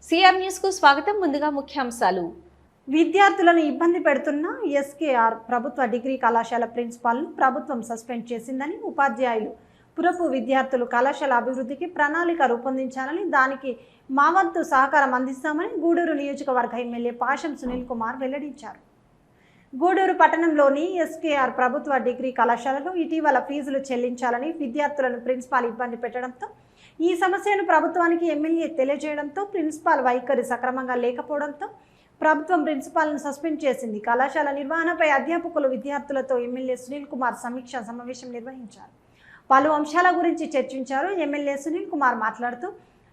CR news కు స్వాగతం. ముందుగా ముఖ్యాంశాలు. విద్యార్థులను ఇబ్బంది పెడుతున్న ఎస్కేఆర్ ప్రభుత్వ డిగ్రీ కళాశాల ప్రిన్సిపాల్ను ప్రభుత్వం సస్పెండ్ చేసిందని ఉపాధ్యాయులు పురపు విద్యార్థులు కళాశాల అభివృద్ధికి ప్రణాళిక రూపొందించాలని, దానికి మా వంతు సహకారం అందిస్తామని గూడూరు నియోజకవర్గ ఎమ్మెల్యే పాషం సునీల్ కుమార్ వెల్లడించారు. గూడూరు పట్టణంలోని ఎస్కేఆర్ ప్రభుత్వ డిగ్రీ కళాశాలలో ఇటీవల ఫీజులు చెల్లించాలని విద్యార్థులను ప్రిన్సిపాల్ ఇబ్బంది పెట్టడంతో, ఈ సమస్యను ప్రభుత్వానికి ఎమ్మెల్యే తెలియజేయడంతో ప్రిన్సిపాల్ వైఖరి సక్రమంగా లేకపోవడంతో ప్రభుత్వం ప్రిన్సిపాల్ను సస్పెండ్ చేసింది. కళాశాల నిర్వహణపై అధ్యాపకులు, విద్యార్థులతో ఎమ్మెల్యే సునీల్ కుమార్ సమీక్షా సమావేశం నిర్వహించారు. పలు అంశాల గురించి చర్చించారు. ఎమ్మెల్యే సునీల్ కుమార్ మాట్లాడుతూ,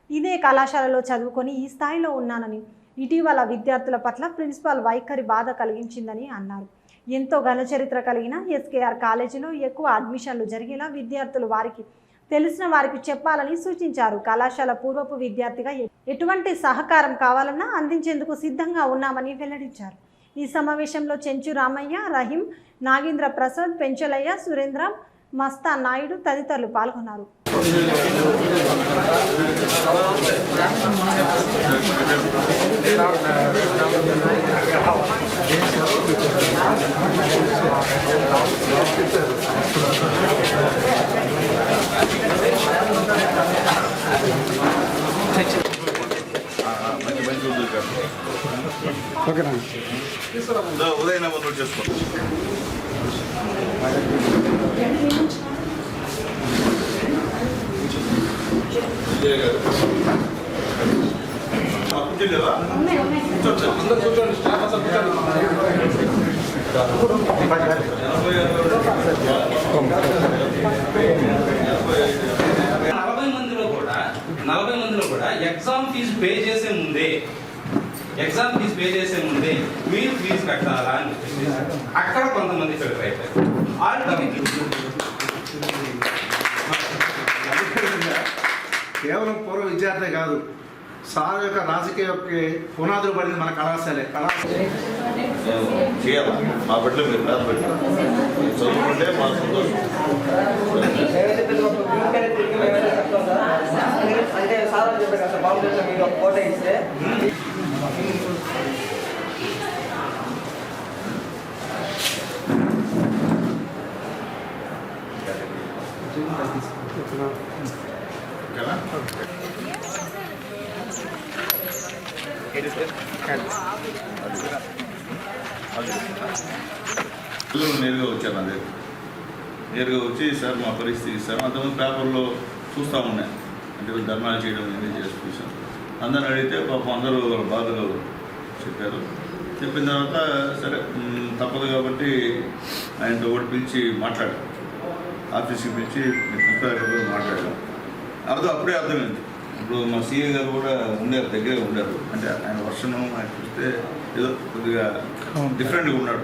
ఇదే కళాశాలలో చదువుకొని ఈ స్థాయిలో ఉన్నానని, ఇటీవల విద్యార్థుల పట్ల ప్రిన్సిపాల్ వైఖరి బాధ కలిగించిందని అన్నారు. ఎంతో ఘనచరిత్ర కలిగిన ఎస్కేఆర్ కాలేజీలో ఎక్కువ అడ్మిషన్లు జరిగేలా విద్యార్థులు వారికి తెలిసిన వారికి చెప్పాలని సూచించారు. కళాశాల పూర్వపు విద్యార్థిగా ఎటువంటి సహకారం కావాలన్నా అందించేందుకు సిద్ధంగా ఉన్నామని వెల్లడించారు. ఈ సమావేశంలో చెంచు రామయ్య, రహీం, నాగేంద్ర ప్రసాద్, పెంచలయ్య, సురేంద్ర, మస్తా నాయుడు తదితరులు పాల్గొన్నారు. ఉదయం నోట్ చేసుకో. నలభై మందిలో కూడా ఎగ్జామ్ ఫీజు పే చేసే ముందే మీరు ఫీజు కట్టాలా అని చెప్పేసి అక్కడ కొంతమంది ఫిల్టర్ అయిపోయారు. కేవలం పూర్వ విద్యార్థి కాదు, సార్ యొక్క రాజకీయ పునాదులు పడింది మన కళాశాలే. చేయాలా మా బిడ్డలు మీరు పేద బిడ్డలు చదువుకుంటే మా సంతోషం. అంటే సార్ అని చెప్పారు కదా, బాబు మీరు ఒక ఫోటో ఇస్తే నేరుగా వచ్చారు. నా దగ్గర నేరుగా వచ్చి, సార్ మా పరిస్థితి సార్ అంతమంది పేపర్లో చూస్తూ ఉన్నాయి, అంటే ధర్నాలు చేయడం అనేది చేసి చూసాను. అందరిని అడిగితే పాపం అందరూ వాళ్ళ బాధలు చెప్పారు. చెప్పిన తర్వాత సరే తప్పదు కాబట్టి ఆయనతో కూడా పిలిచి మాట్లాడారు, ఆఫీస్కి పిలిచి ప్రిన్సిపాల్ మాట్లాడారు. అప్పుడే అర్థమైంది. ఇప్పుడు మా సీఏ గారు కూడా ఉండారు, దగ్గరే ఉండారు. అంటే ఆయన వర్షను ఆయన చూస్తే ఏదో కొద్దిగా డిఫరెంట్గా ఉన్నాడు.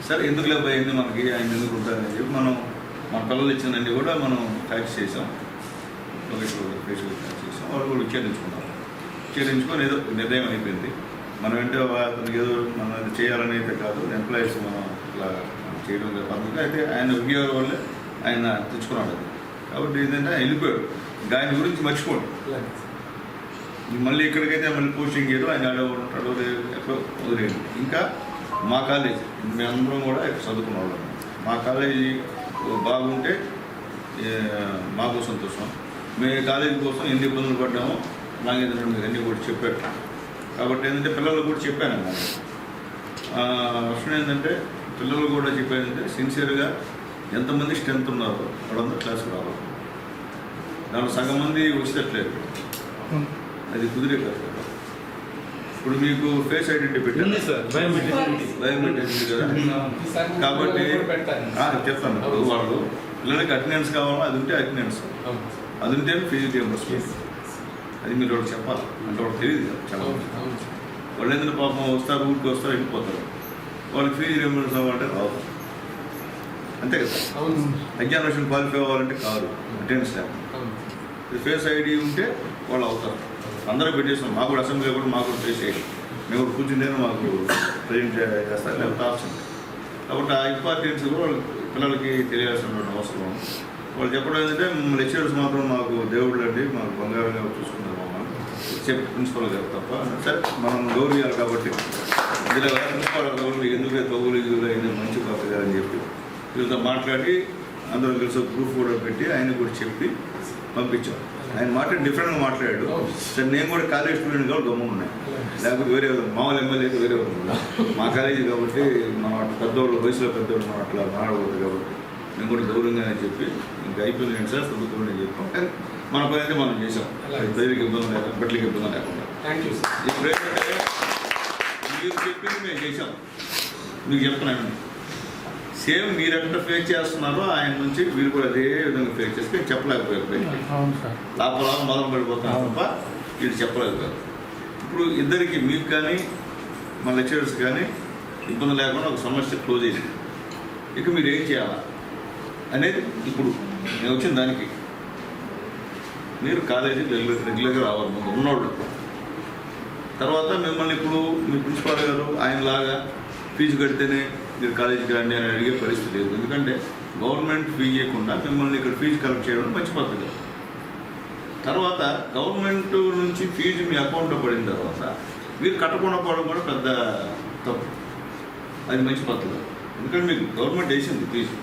సరే ఎందుకు లేకపోయింది మనకి, ఆయన ఎందుకు ఉంటారని చెప్పి మనం మన పిల్లలు ఇచ్చినన్ని కూడా మనం ట్యాక్స్ చేసాం, ఫేషియల్ ట్యాక్స్ చేసాం. వాళ్ళు కూడా విచ్ఛేదించుకొని ఏదో నిర్ణయం అయిపోయింది. మనం అంటే అతనికి ఏదో మనం అది చేయాలని అయితే కాదు, ఎంప్లాయీస్ మనం ఇట్లా చేయడం పద్ధతిగా అయితే ఆయన ఉద్యోగం వల్లే ఆయన తెచ్చుకున్నాడు. కాబట్టి ఏంటంటే ఆయన వెళ్ళిపోయాడు. ఆయన గురించి మర్చిపోండి. మళ్ళీ ఇక్కడికైతే మళ్ళీ పోస్టింగ్ ఏదో ఆయన ఉంటాడు, ఎక్కడో వదిలేయండి. ఇంకా మా కాలేజీ మేమందరం కూడా ఇక్కడ చదువుకున్న వాళ్ళం. మా కాలేజీ బాగుంటే మాకు సంతోషం. మేము కాలేజీ కోసం ఎన్ని ఇబ్బందులు పడ్డామో నాగేంద్ర మీరు అన్నీ కూడా చెప్పారు. కాబట్టి ఏంటంటే పిల్లలు కూడా చెప్పాను అన్నమాట. వర్షం ఏంటంటే పిల్లలు కూడా చెప్పేదంటే సిన్సియర్గా ఎంతమంది స్ట్రెంత్ ఉన్నారో వాళ్ళందరూ క్లాస్కి రావాలి. దాంట్లో సగం మంది వచ్చేటట్లేదు, అది కుదిరే కాదు. ఇప్పుడు మీకు ఫేస్ ఐడెంటిటీ పెట్టారు సార్, బయోమెట్రిక్ కదా. కాబట్టి చెప్తాను, ఇప్పుడు వాళ్ళు పిల్లలకి అటెండెన్స్ కావాలా, అది ఉంటే అటెండెన్స్, అది ఉంటే ఫీజు రియంబర్స్మెంట్. అది మీరు వాళ్ళకి చెప్పాలి. అంటే వాళ్ళకి తెలియదు కదా చెప్పాలి. వాళ్ళు ఎందుకంటే పాపం వస్తారు, ఊరికి వస్తారు, వెళ్ళిపోతారు. వాళ్ళకి ఫీజు రియంబర్స్ అవ్వాలంటే రావు, అంతే కదా. ఎగ్జామినేషన్ క్వాలిఫై అవ్వాలంటే కాదు, అటెండెన్స్ లేక. ఫేస్ ఐడి ఉంటే వాళ్ళు అవుతారు. అందరూ పెట్టేస్తాం. మాకు కూడా అసెంబ్లీ కూడా మాకు కూడా ఫేస్ ఐడి, మేము కూడా కూర్చుంటేనే మాకు ప్రజెంట్ చేస్తారు, లేకపోతే ఆప్షన్. కాబట్టి ఆ ఇంపార్టెన్స్ కూడా పిల్లలకి తెలియాల్సిన అవసరం. వాళ్ళు చెప్పడం ఏంటంటే లెక్చరర్స్ మాత్రం మాకు దేవుళ్ళు అండి, మాకు బంగారంగా చూసుకున్నారు మమ్మల్ని. ప్రిన్సిపల్ గారు తప్ప సరే మనం గౌరవియాలి కాబట్టి ఇందులో ప్రిన్సిపల్ గౌరవ ఎందుకు తగులు ఇది మంచి పాప గారని చెప్పి వీళ్ళతో మాట్లాడి అందరూ కలిసి గ్రూప్ కూడా పెట్టి ఆయన కూడా చెప్పి పంపించాం. ఆయన మాట్లాడి డిఫరెంట్గా మాట్లాడాడు. సరే నేను కూడా కాలేజ్ స్టూడెంట్ కాబట్టి గమ్మున ఉన్నాయి, లేకపోతే వేరే మామూలు ఎమ్మెల్యేకి వేరే మా కాలేజీ కాబట్టి మనం అట్లా పెద్దవాళ్ళు వయసులో పెద్దవాళ్ళు మనం అట్లా మాట్లాడకూడదు కాబట్టి నేను కూడా గౌరవంగానే చెప్పి ఇంకా అయిపోయింది సార్ చదువుకోండి అని చెప్పాం. కానీ మన పని అయితే మనం చేసాం, పేరుకి ఇబ్బంది లేకుండా బట్టలకి ఇబ్బంది లేకుండా. ఇప్పుడు ఏంటంటే మీరు చెప్పింది మేము చేసాం, మీకు చెప్తున్నాను సేమ్ మీరు ఎక్కడ ఫేస్ చేస్తున్నారో ఆయన నుంచి మీరు కూడా అదే విధంగా ఫేస్ చేస్తే చెప్పలేకపోయారు. లోపల మొదలు పడిపోతున్నారు తప్ప వీళ్ళు చెప్పలేకపోయారు. ఇప్పుడు ఇద్దరికి మీకు కానీ మన లెక్చరర్స్ కానీ ఇబ్బంది లేకుండా ఒక సమస్య క్లోజ్ అయింది. ఇక మీరు ఏం చేయాలా అనేది ఇప్పుడు నేను వచ్చిన దానికి మీరు కాలేజీకి రెగ్యులర్గా రావాలి ముందు ఉన్నోళ్ళు. తర్వాత మిమ్మల్ని ఇప్పుడు మీ ప్రిన్సిపాల్ గారు ఆయనలాగా ఫీజు కడితేనే మీరు కాలేజీకి రండి అని అడిగే పరిస్థితి లేదు. ఎందుకంటే గవర్నమెంట్ ఫీజు ఇవ్వకుండా మిమ్మల్ని ఇక్కడ ఫీజు కలెక్ట్ చేయడం మంచి పద్ధతి. తర్వాత గవర్నమెంట్ నుంచి ఫీజు మీ అకౌంట్లో పడిన తర్వాత మీరు కట్టకుండా పోవడం కూడా పెద్ద తప్పు, అది మంచి పద్ధతి. ఎందుకంటే మీకు గవర్నమెంట్ వేసింది ఫీజు,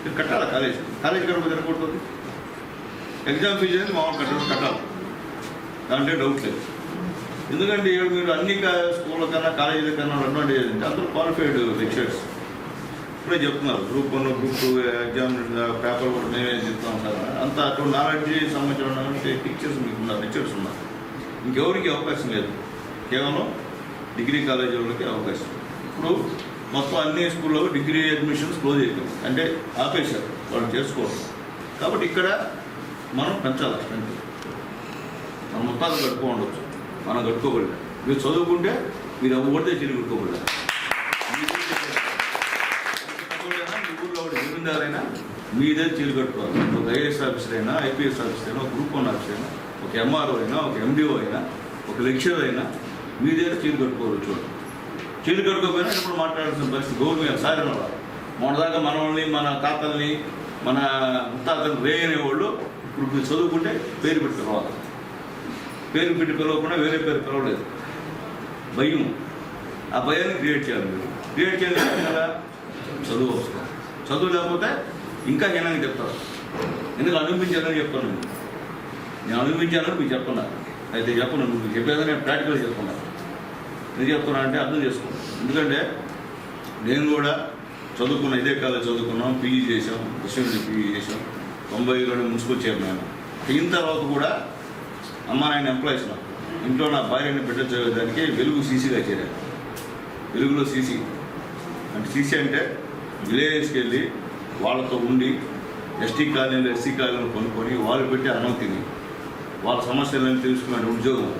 మీరు కట్టాలి. కాలేజీ కట్టకపోతే తిరగకూడదు. ఎగ్జామ్ ఫీజు అనేది మామూలు కట్టాలి, దాంట్లో డౌట్ లేదు. ఎందుకంటే మీరు అన్ని స్కూళ్ళ కన్నా కాలేజీల కన్నా అడ్వాంటేజ్ ఏంటంటే అందరూ క్వాలిఫైడ్ లెక్చరర్స్. ఇప్పుడే చెప్తున్నారు గ్రూప్ 1 గ్రూప్ 2 ఎగ్జామ్ పేపర్ కూడా మేమే చెప్తాం సార్. అంత అటువంటి నాలెడ్జ్ సంబంధించిన టీచర్స్ మీకు ఉన్నారు, లెక్చర్స్ ఉన్నారు. ఇంకెవరికి అవకాశం లేదు, కేవలం డిగ్రీ కాలేజీ వాళ్ళకి అవకాశం. ఇప్పుడు మొత్తం అన్ని స్కూల్లో డిగ్రీ అడ్మిషన్స్ క్లోజ్ అయిపోయింది, అంటే ఆపేశారు, వాళ్ళు చేసుకోవాలి. కాబట్టి ఇక్కడ మనం పెంచాలి స్ట్రెంత్. మనం మొత్తాలు కట్టుకో ఉండొచ్చు, మనం కట్టుకోబడలే. మీరు చదువుకుంటే మీరు అవ్వబడితే చిరు కట్టుకోబడలే. మీ ఊళ్ళో ఒకటి జమీందారైనా మీదే చీలు కట్టుకోవాలి. ఒక ఐఏఎస్ ఆఫీసర్ అయినా, ఐపీఎస్ ఆఫీసర్ అయినా, ఒక గ్రూప్ 1 ఆఫీసర్ అయినా, ఒక ఎంఆర్ఓ అయినా, ఒక ఎండిఓ అయినా, ఒక లెక్చరర్ అయినా మీదే చీలు కట్టుకోవాలి. చూడండి, చీలు కట్టుకోకపోయినా ఇప్పుడు మాట్లాడాల్సిన పరిస్థితి గవర్నమెంట్ సారిన వాళ్ళు. మొన్నదాకా మనల్ని, మన తాతల్ని, మన ముత్తాతల్ని రేయనేవాళ్ళు ఇప్పుడు చదువుకుంటే పేరు పెట్టి పిలవాలి. పేరు పెట్టి పిలవకుండా వేరే పేరు పిలవలేదు, భయం. ఆ భయాన్ని క్రియేట్ చేయాలి. మీరు క్రియేట్ చేయాలి కదా, చదువు అవసరం. చదువు లేకపోతే ఇంకా హీనంగా చెప్తారు. ఎందుకు అనిపించాలని చెప్తాను నేను అనిపించాలని మీకు చెప్తున్నా. అయితే చెప్పను, మీకు చెప్పేదా నేను ప్రాక్టికల్ చెప్తున్నా. ఎందుకు చెప్తున్నా అంటే అర్థం చేసుకోండి. ఎందుకంటే నేను కూడా చదువుకున్నా, ఇదే కాలేజ్ చదువుకున్నాం, పీజీ చేసాం, కృష్ణుడి పీజీ చేసాం, 90లో మున్సిపల్ చైర్మన్. అయిన తర్వాత కూడా అమ్మ నాయన ఎంప్లాయీస్ నాకు ఇంట్లో నా భార్యని బిడ్డ చదివేదానికి వెలుగు సీసీగా చేరాను. వెలుగులో సీసీ అంటే సీసీ అంటే విలేజ్కి వెళ్ళి వాళ్ళతో ఉండి ఎస్టీ కాలనీలు, ఎస్సీ కాలనీలు కొనుక్కొని వాళ్ళు పెట్టి అన్నం తిని వాళ్ళ సమస్యలను తెలుసుకునే ఉద్యోగం.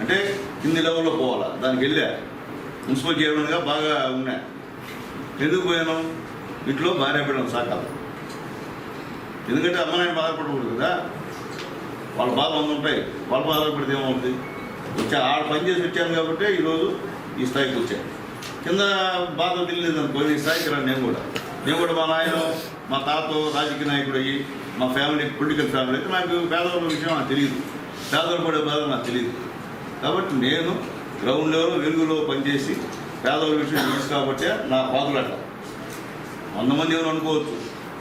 అంటే కింది లెవెల్లో పోవాలా, దానికి వెళ్ళా. మున్సిపల్ చైర్మన్గా బాగా ఉన్నా. ఎందుకు పోయాను? ఇంట్లో భార్య బిడ్డను సాకాలి. ఎందుకంటే అమ్మ నాయన బాధపడకూడదు కదా, వాళ్ళ బాధలు ఉంటాయి. వాళ్ళ బాధలు పడితే ఏమవుతుంది? ఆడ పని చేసి వచ్చాను కాబట్టి ఈరోజు ఈ స్థాయికి వచ్చాను. కింద బాధ తెలియలేదు అనుకో, ఈ స్థాయికి రాను. నేను కూడా మా నాయన, మా తాత రాజకీయ నాయకుడు అయ్యి, మా ఫ్యామిలీ పొలిటికల్ ఫ్యామిలీ అయితే నాకు పేదవాళ్ళ విషయం నాకు తెలియదు, పేదవాళ్ళు పడే బాధ నాకు తెలియదు. కాబట్టి నేను గ్రౌండ్ లెవెల్ వెలుగులో పనిచేసి పేదవాళ్ళ విషయం తెలుసు కాబట్టి నా బాధలు అట్లా. 100 మంది ఏమైనా అనుకోవచ్చు,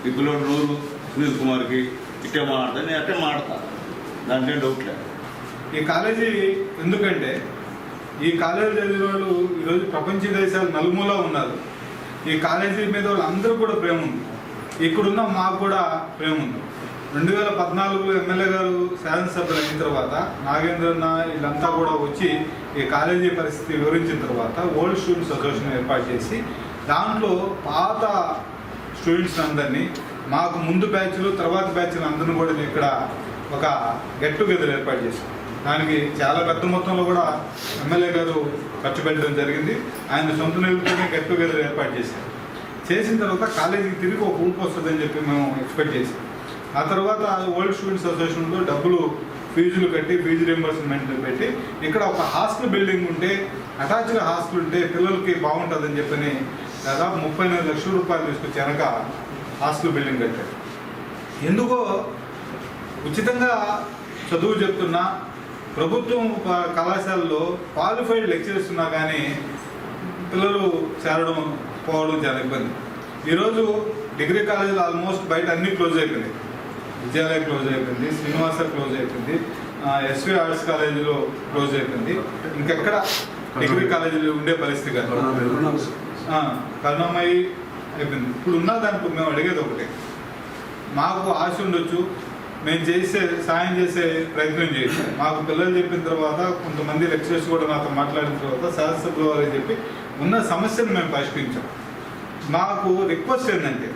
ఈ పిల్లడు నూరు సునీల్ కుమార్కి ఇట్టే మాట్లాడతా, నేను అట్టే మాట్లాడతా, దాంట్లో డౌట్ లేదు. ఈ కాలేజీ ఎందుకంటే ఈ కాలేజీ చదివిన వాళ్ళు ఈరోజు ప్రపంచ దేశాలు నలుమూల ఉన్నారు. ఈ కాలేజీ మీద వాళ్ళందరూ కూడా ప్రేమ ఉంది. ఇక్కడున్న మాకు కూడా ప్రేమ ఉంది. 2014లో ఎమ్మెల్యే గారు శాసనసభ్యులు అయిన తర్వాత నాగేంద్రన్న వీళ్ళంతా కూడా వచ్చి ఈ కాలేజీ పరిస్థితి వివరించిన తర్వాత ఓల్డ్ స్టూడెంట్స్ అసోసియేషన్ ఏర్పాటు చేసి దాంట్లో పాత స్టూడెంట్స్ అందరినీ, మాకు ముందు బ్యాచ్లు తర్వాత బ్యాచ్లు అందరినీ కూడా ఇక్కడ ఒక గెట్ టుగెదర్ ఏర్పాటు చేశాం. దానికి చాలా పెద్ద మొత్తంలో కూడా ఎమ్మెల్యే గారు ఖర్చు పెట్టడం జరిగింది. ఆయన సొంత నిధులతోనే గెట్ టుగెదర్ ఏర్పాటు చేశారు. చేసిన తర్వాత కాలేజీకి తిరిగి ఒక ఊపు వస్తుందని చెప్పి మేము ఎక్స్పెక్ట్ చేసాం. ఆ తర్వాత ఓల్డ్ స్టూడెంట్స్ అసోసియేషన్లో డబ్బులు ఫీజులు కట్టి ఫీజు రీంబర్స్మెంట్ పెట్టి ఇక్కడ ఒక హాస్టల్ బిల్డింగ్ ఉంటే, అటాచ్డ్ హాస్టల్ ఉంటే పిల్లలకి బాగుంటుందని చెప్పని దాదాపు 34 లక్షల రూపాయలు తీసుకొచ్చి వెనక హాస్టల్ బిల్డింగ్ కట్టారు. ఎందుకో ఉచితంగా చదువు చెప్తున్నా ప్రభుత్వం కళాశాలలో క్వాలిఫైడ్ లెక్చరర్స్ ఉన్నా కానీ పిల్లలు చేరడం పోవడం చాలా ఇబ్బంది. ఈరోజు డిగ్రీ కాలేజీలు ఆల్మోస్ట్ బయట అన్నీ క్లోజ్ అయిపోయినాయి. విద్యాలయ క్లోజ్ అయిపోయింది, శ్రీనివాస క్లోజ్ అయిపోయింది, ఎస్వి ఆర్ట్స్ కాలేజీలో క్లోజ్ అయిపోయింది. ఇంకెక్కడ డిగ్రీ కాలేజీలు ఉండే పరిస్థితి కాదు, కరుణామయి అయిపోయింది. ఇప్పుడు ఉన్న దానికి మేము అడిగేది ఒకటే, మాకు ఆశ ఉండొచ్చు, మేము సాయం చేసే ప్రయత్నం చేయొచ్చు. మాకు పిల్లలు చెప్పిన తర్వాత కొంతమంది లెక్చరర్స్ కూడా నాతో మాట్లాడిన తర్వాత శాసనసభ్యుల వారికి చెప్పి ఉన్న సమస్యను మేము పరిష్కరించాం. మాకు రిక్వెస్ట్ ఏంటంటే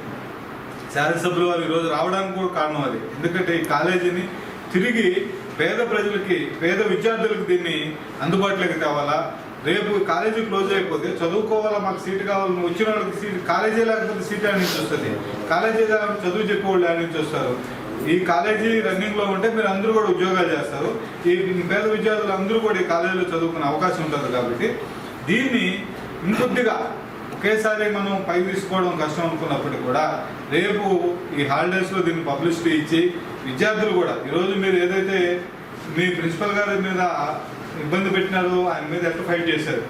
శాసనసభ్యుల వారు ఈరోజు రావడానికి కూడా కారణం అది. ఎందుకంటే ఈ కాలేజీని తిరిగి పేద ప్రజలకి, పేద విద్యార్థులకు దీన్ని అందుబాటులోకి తేవాలా. రేపు కాలేజీ క్లోజ్ అయిపోతే చదువుకోవాలా, మాకు సీటు కావాలి, నువ్వు వచ్చిన వాళ్ళకి సీట్, కాలేజీ లేకపోతే సీట్ ఆడ నుంచి వస్తుంది, కాలేజీ చదువు చెప్పేవాళ్ళు ఆడ నుంచి వస్తారు. ఈ కాలేజీ రన్నింగ్లో ఉంటే మీరు అందరూ కూడా ఉద్యోగాలు చేస్తారు. ఈ పేద విద్యార్థులు అందరూ కూడా ఈ కాలేజీలో చదువుకునే అవకాశం ఉంటుంది. కాబట్టి దీన్ని ఇంకొద్దిగా ఒకేసారి మనం పై తీసుకోవడం కష్టం అనుకున్నప్పటికీ కూడా రేపు ఈ హాలిడేస్లో దీన్ని పబ్లిసిటీ ఇచ్చి విద్యార్థులు కూడా ఈరోజు మీరు ఏదైతే మీ ప్రిన్సిపల్ గారి మీద ఇబ్బంది పెట్టినారో ఆయన మీద ఎట్లా ఫైట్ చేశారు,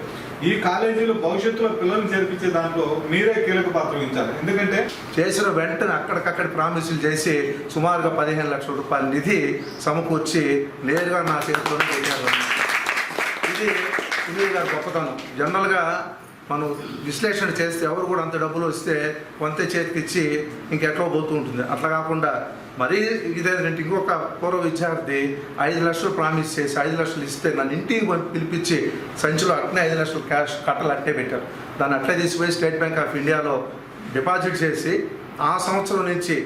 ఈ కాలేజీలో భవిష్యత్తులో పిల్లల్ని చేర్పించే దాంట్లో మీరే కీలక పాత్ర వహించాలి. ఎందుకంటే చేసిన వెంటనే అక్కడికక్కడ ప్రామిసులు చేసి సుమారుగా 15 లక్షల రూపాయల నిధి సమకూర్చి నేరుగా నా చేతిలోనే పెట్టారు. ఇది సునీల్ గారి గొప్పతనం. జనరల్గా మనం విశ్లేషణ చేస్తే ఎవరు కూడా అంత డబ్బులు వస్తే కొంత చేతికి ఇచ్చి ఇంకెట్లో పోతూ ఉంటుంది. అట్లా కాకుండా మరీ ఇదేంటంటే ఇంకొక పూర్వ విద్యార్థి 5 లక్షలు ప్రామిస్ చేసి 5 లక్షలు ఇస్తే నన్ను ఇంటికి పిలిపించి సంచిలో అట్నే 5 లక్షలు క్యాష్ కట్టలు అట్టే పెట్టారు. దాన్ని అట్లే తీసిపోయి స్టేట్ బ్యాంక్ ఆఫ్ ఇండియాలో డిపాజిట్ చేసి ఆ సంవత్సరం నుంచి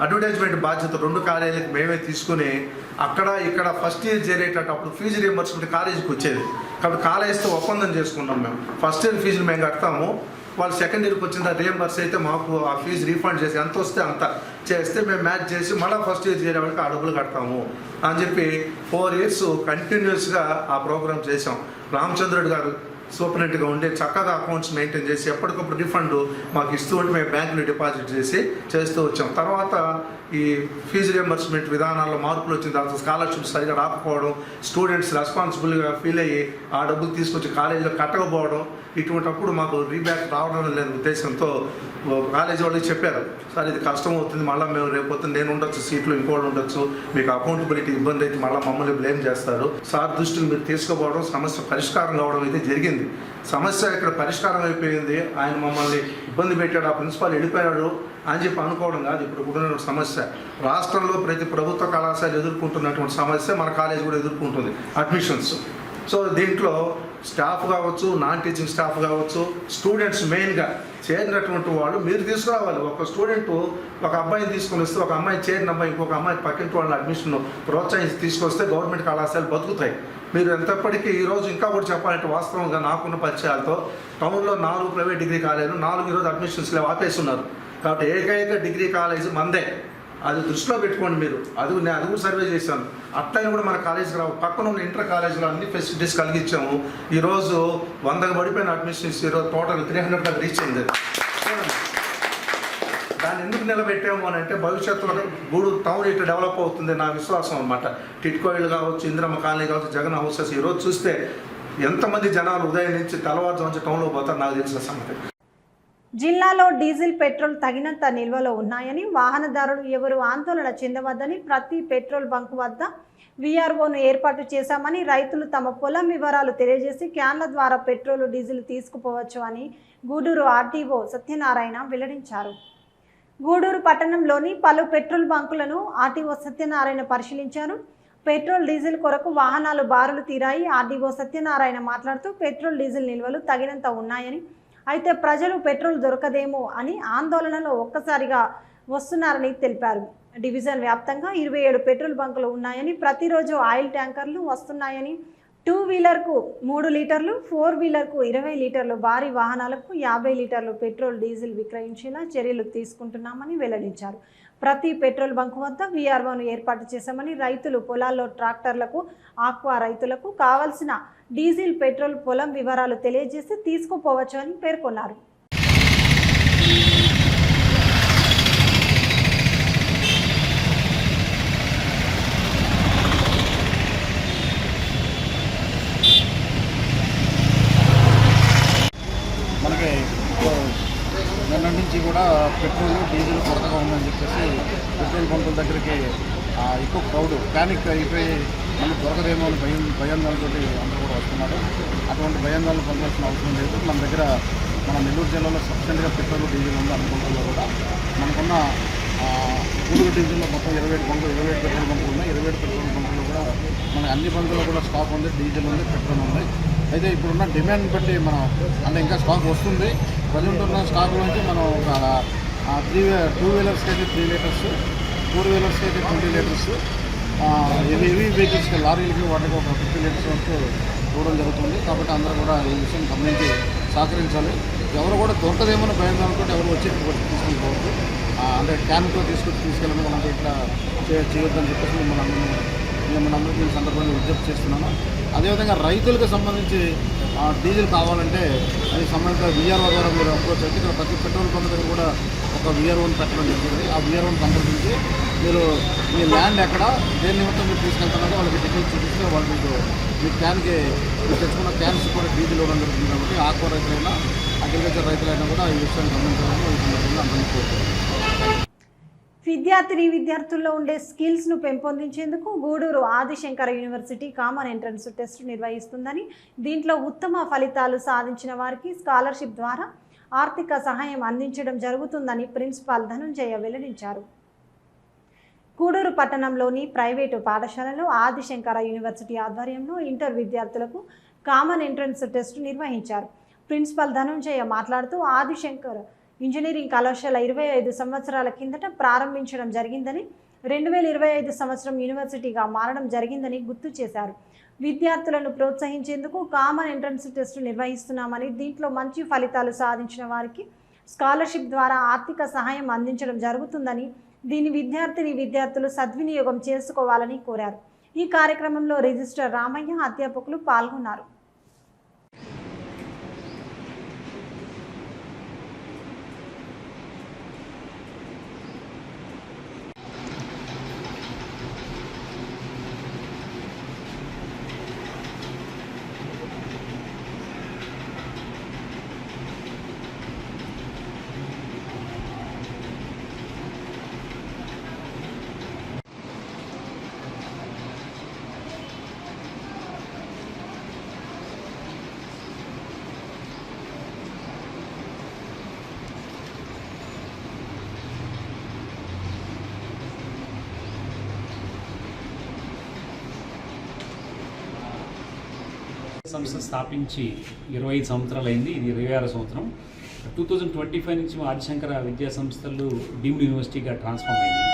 అడ్వర్టైజ్మెంట్ బాధ్యత 2 కాలేజీలకు మేమే తీసుకుని అక్కడ ఇక్కడ ఫస్ట్ ఇయర్ చేరేటప్పుడు ఫీజు రియంబర్స్మెంట్ కాలేజీకి వచ్చేది. కాబట్టి కాలేజీతో ఒప్పందం చేసుకున్నాం. మేము ఫస్ట్ ఇయర్ ఫీజులు మేము కడతాము, వాళ్ళు సెకండ్ ఇయర్కి వచ్చిన రియంబర్స్ అయితే మాకు ఆ ఫీజు రీఫండ్ చేసి ఎంత వస్తే అంత చేస్తే మేము మ్యాచ్ చేసి మళ్ళీ ఫస్ట్ ఇయర్ చేరే వాళ్ళకి ఆ డబ్బులు కడతాము అని చెప్పి 4 ఇయర్స్ కంటిన్యూస్గా ఆ ప్రోగ్రామ్ చేసాం. రామచంద్రుడు గారు సూపరింటెండెంట్గా ఉండే చక్కగా అకౌంట్స్ మెయింటైన్ చేసి ఎప్పటికప్పుడు రిఫండ్ మాకు ఇస్తూ ఉంటే మేము బ్యాంకులో డిపాజిట్ చేస్తూ వచ్చాం. తర్వాత ఈ ఫీజు రియంబర్స్మెంట్ విధానాల్లో మార్పులు వచ్చిన తర్వాత స్కాలర్షిప్ సరిగా రాకపోవడం, స్టూడెంట్స్ రెస్పాన్సిబుల్గా ఫీల్ అయ్యి ఆ డబ్బులు తీసుకొచ్చి కాలేజీలో కట్టకపోవడం, ఇటువంటిప్పుడు మాకు రీబ్యాక్ రావడం లేని ఉద్దేశంతో కాలేజీ వాళ్ళకి చెప్పారు, సార్ ఇది కష్టం అవుతుంది, మళ్ళీ మేము రేపు నేను ఉండొచ్చు, సీట్లు ఇంకోళ్ళు ఉండొచ్చు, మీకు అకౌంటబిలిటీ ఇబ్బంది అయితే మళ్ళీ మమ్మల్ని బ్లేమ్ చేస్తారు. సార్ దృష్టికి మీరు తీసుకుపోవడం, సమస్య పరిష్కారం కావడం అయితే జరిగింది. సమస్య ఇక్కడ పరిష్కారం అయిపోయింది, ఆయన మమ్మల్ని ఇబ్బంది పెట్టాడు, ఆ ప్రిన్సిపాల్ వెళ్ళిపోయాడు అని చెప్పి అనుకోవడం కాదు. ఇప్పుడు ఉన్న సమస్య రాష్ట్రంలో ప్రతి ప్రభుత్వ కళాశాల ఎదుర్కొంటున్నటువంటి సమస్య మన కాలేజ్ కూడా ఎదుర్కొంటుంది, అడ్మిషన్స్. సో దీంట్లో స్టాఫ్ కావచ్చు, నాన్ టీచింగ్ స్టాఫ్ కావచ్చు, స్టూడెంట్స్ మెయిన్గా చేరినటువంటి వాళ్ళు మీరు తీసుకురావాలి. ఒక స్టూడెంట్ ఒక అబ్బాయిని తీసుకొని వస్తే, ఒక అమ్మాయి చేరిన అమ్మాయి ఇంకొక అమ్మాయి పక్కింటి వాళ్ళని అడ్మిషన్ ప్రోత్సహించి తీసుకొస్తే గవర్నమెంట్ కళాశాలలు బతుకుతాయి. మీరు ఎంతప్పటికీ ఈరోజు ఇంకా కూడా చెప్పాలంటే వాస్తవంగా నాకున్న పరిచయాలతో టౌన్లో 4 ప్రైవేట్ డిగ్రీ కాలేజీలు 4 ఈరోజు అడ్మిషన్స్ లేవు, ఆపేస్తున్నారు. కాబట్టి ఏకైక డిగ్రీ కాలేజీ మందే, అది దృష్టిలో పెట్టుకోండి మీరు. నేను అది కూడా సర్వే చేశాను. అట్లయినా కూడా మన కాలేజీకి రావు, పక్కన ఉన్న ఇంటర్ కాలేజీలో అన్ని ఫెసిలిటీస్ కలిగించాము. ఈరోజు 100 పడిపోయిన అడ్మిషన్స్ ఈరోజు టోటల్ 300 దాకా రీచ్ అయింది. దాన్ని ఎందుకు నిలబెట్టాము అని అంటే భవిష్యత్తులో గూడూరు టౌన్ ఇట్లా డెవలప్ అవుతుంది నా విశ్వాసం అనమాట. టిట్కో ఇళ్ళు కావచ్చు, ఇందిరమ్మ కాలనీ కావచ్చు, జగన్ హౌసెస్ ఈరోజు చూస్తే ఎంతమంది జనాలు ఉదయం నుంచి తెల్లవారుజాము నుంచి టౌన్లో పోతారు నాకు తెలిసిన సంగతి. జిల్లాలో డీజిల్, పెట్రోల్ తగినంత నిల్వలో ఉన్నాయని, వాహనదారులు ఎవరు ఆందోళన చెందవద్దని ప్రతి పెట్రోల్ బంక్ వద్ద వీఆర్ఓను ఏర్పాటు చేశామని, రైతులు తమ పొలం వివరాలు తెలియజేసి క్యాన్ల ద్వారా పెట్రోల్, డీజిల్ తీసుకుపోవచ్చు అని గూడూరు ఆర్టీఓ సత్యనారాయణ వెల్లడించారు. గూడూరు పట్టణంలోని పలు పెట్రోల్ బంకులను ఆర్టీఓ సత్యనారాయణ పరిశీలించారు. పెట్రోల్, డీజిల్ కొరకు వాహనాలు బారులు తీరాయి. ఆర్టీఓ సత్యనారాయణ మాట్లాడుతూ పెట్రోల్, డీజిల్ నిల్వలు తగినంత ఉన్నాయని, అయితే ప్రజలు పెట్రోల్ దొరకదేమో అని ఆందోళనలో ఒక్కసారిగా వస్తున్నారని తెలిపారు. డివిజన్ వ్యాప్తంగా 27 పెట్రోల్ బంకులు ఉన్నాయని, ప్రతిరోజు ఆయిల్ ట్యాంకర్లు వస్తున్నాయని, 2 వీలర్కు 3 లీటర్లు, 4 వీలర్కు 20 లీటర్లు, భారీ వాహనాలకు 50 లీటర్లు పెట్రోల్, డీజిల్ విక్రయించేలా చర్యలు తీసుకుంటున్నామని వెల్లడించారు. ప్రతి పెట్రోల్ బంకు వద్ద వీఆర్ఓను ఏర్పాటు చేశామని, రైతులు పొలాల్లో ట్రాక్టర్లకు, ఆక్వా రైతులకు కావలసిన డీజిల్, పెట్రోల్, పొలం వివరాలు తెలియజేసి తీసుకుపోవచ్చు అని పేర్కొన్నారు. పెట్రోల్ డీజిల్ కొరతగా ఉందని చెప్పేసి పెట్రోల్ బంకుల దగ్గరికి ఎక్కువ క్రౌడ్ ప్యానిక్ అయిపోయి మళ్ళీ దొరకదేమో అని భయాందోళనతో అందరూ కూడా వస్తున్నారు. అటువంటి భయాందోళన పొందాల్సిన అవసరం లేదు. మన దగ్గర మన నెల్లూరు జిల్లాలో సఫిషియెంట్గా పెట్రోల్ డీజిల్ ఉంది. అనుకుంటున్నా కూడా మనకున్న గూడూరు డీజిల్లో మొత్తం 27 బంకులు 27 పెట్రోల్ బంకులు ఉన్నాయి. 27 పెట్రోల్ బంకులు కూడా మన అన్ని బంకుల్లో కూడా స్టాక్ ఉంది, డీజిల్ ఉంది, పెట్రోల్ ఉంది. అయితే ఇప్పుడున్న డిమాండ్ బట్టి మనం అంటే ఇంకా స్టాక్ వస్తుంది. ప్రజెంట్ ఉన్న స్టాక్లోంచి మనం ఒక 2 వీలర్స్కి అయితే 3 లీటర్స్, 4 వీలర్స్కి అయితే 20 లీటర్స్, హెవీ వెహికల్స్కి లారీలకి వాటికి ఒక 50 లీటర్స్ వరకు ఇవ్వడం జరుగుతుంది. కాబట్టి అందరూ కూడా ఈ విషయం గమనించి సహకరించాలి. ఎవరు కూడా దొరకదేమని భయం అనుకుంటే ఎవరు వచ్చి తీసుకుని పోవద్దు. అంటే క్యాన్తో తీసుకెళ్ళడం అలాంటి ఇట్లా చేయొద్దని చెప్పేసి మిమ్మల్ని అందరికీ ఈ సందర్భంగా విజ్ఞప్తి చేస్తున్నాను. అదేవిధంగా రైతులకు సంబంధించి డీజిల్ కావాలంటే అది సంబంధిత విఆర్ఓ ద్వారా మీరు అప్రోచ్ అయితే ఇక్కడ ప్రతి పెట్రోల్ బంక్ దగ్గర కూడా ఒక విఆర్ఓని పెట్టడం జరిగింది. ఆ విఆర్ఓని సందర్శించి మీరు మీ ల్యాండ్ ఎక్కడ దేని నిమిత్తం మీరు తీసుకెళ్తున్నారో వాళ్ళకి డీటెయిల్స్ చూపిస్తే వాళ్ళు మీ క్యాన్కి మీరు తెచ్చుకున్న క్యాన్స్ కూడా డీజిల్ ఇవ్వడం జరుగుతుంది. కాబట్టి ఆక్వా రైతులైనా అగ్రికల్చర్ రైతులైనా కూడా ఈ విషయాన్ని గమనించాలని ఈ సందర్భంగా అందరికీ కోరుతున్నాను. విద్యార్థుల్లో ఉండే స్కిల్స్ను పెంపొందించేందుకు Gudur Adishankara university common entrance test నిర్వహిస్తుందని, దీంట్లో ఉత్తమ ఫలితాలు సాధించిన వారికి స్కాలర్షిప్ ద్వారా ఆర్థిక సహాయం అందించడం జరుగుతుందని ప్రిన్సిపాల్ ధనుంజయ వెల్లడించారు. గూడూరు పట్టణంలోని ప్రైవేటు పాఠశాలలో ఆదిశంకర యూనివర్సిటీ ఆధ్వర్యంలో ఇంటర్ విద్యార్థులకు కామన్ ఎంట్రన్స్ టెస్ట్ నిర్వహించారు. ప్రిన్సిపాల్ ధనుంజయ మాట్లాడుతూ ఆదిశంకర్ ఇంజనీరింగ్ కళాశాల 25 సంవత్సరాల కిందట ప్రారంభించడం జరిగిందని, 2025 సంవత్సరం యూనివర్సిటీగా మారడం జరిగిందని గుర్తు చేశారు. విద్యార్థులను ప్రోత్సహించేందుకు కామన్ ఎంట్రన్స్ టెస్ట్ నిర్వహిస్తున్నామని, దీంట్లో మంచి ఫలితాలు సాధించిన వారికి స్కాలర్షిప్ ద్వారా ఆర్థిక సహాయం అందించడం జరుగుతుందని, దీని విద్యార్థులు సద్వినియోగం చేసుకోవాలని కోరారు. ఈ కార్యక్రమంలో రిజిస్ట్రార్ రామయ్య, అధ్యాపకులు పాల్గొన్నారు. సంస్థ స్థాపించి 25 సంవత్సరాలు అయింది. ఇది 26వ సంవత్సరం. 2025 నుంచి ఆదిశంకర విద్యా సంస్థలు డీమ్డ్ యూనివర్సిటీగా ట్రాన్స్ఫార్మ్ అయింది.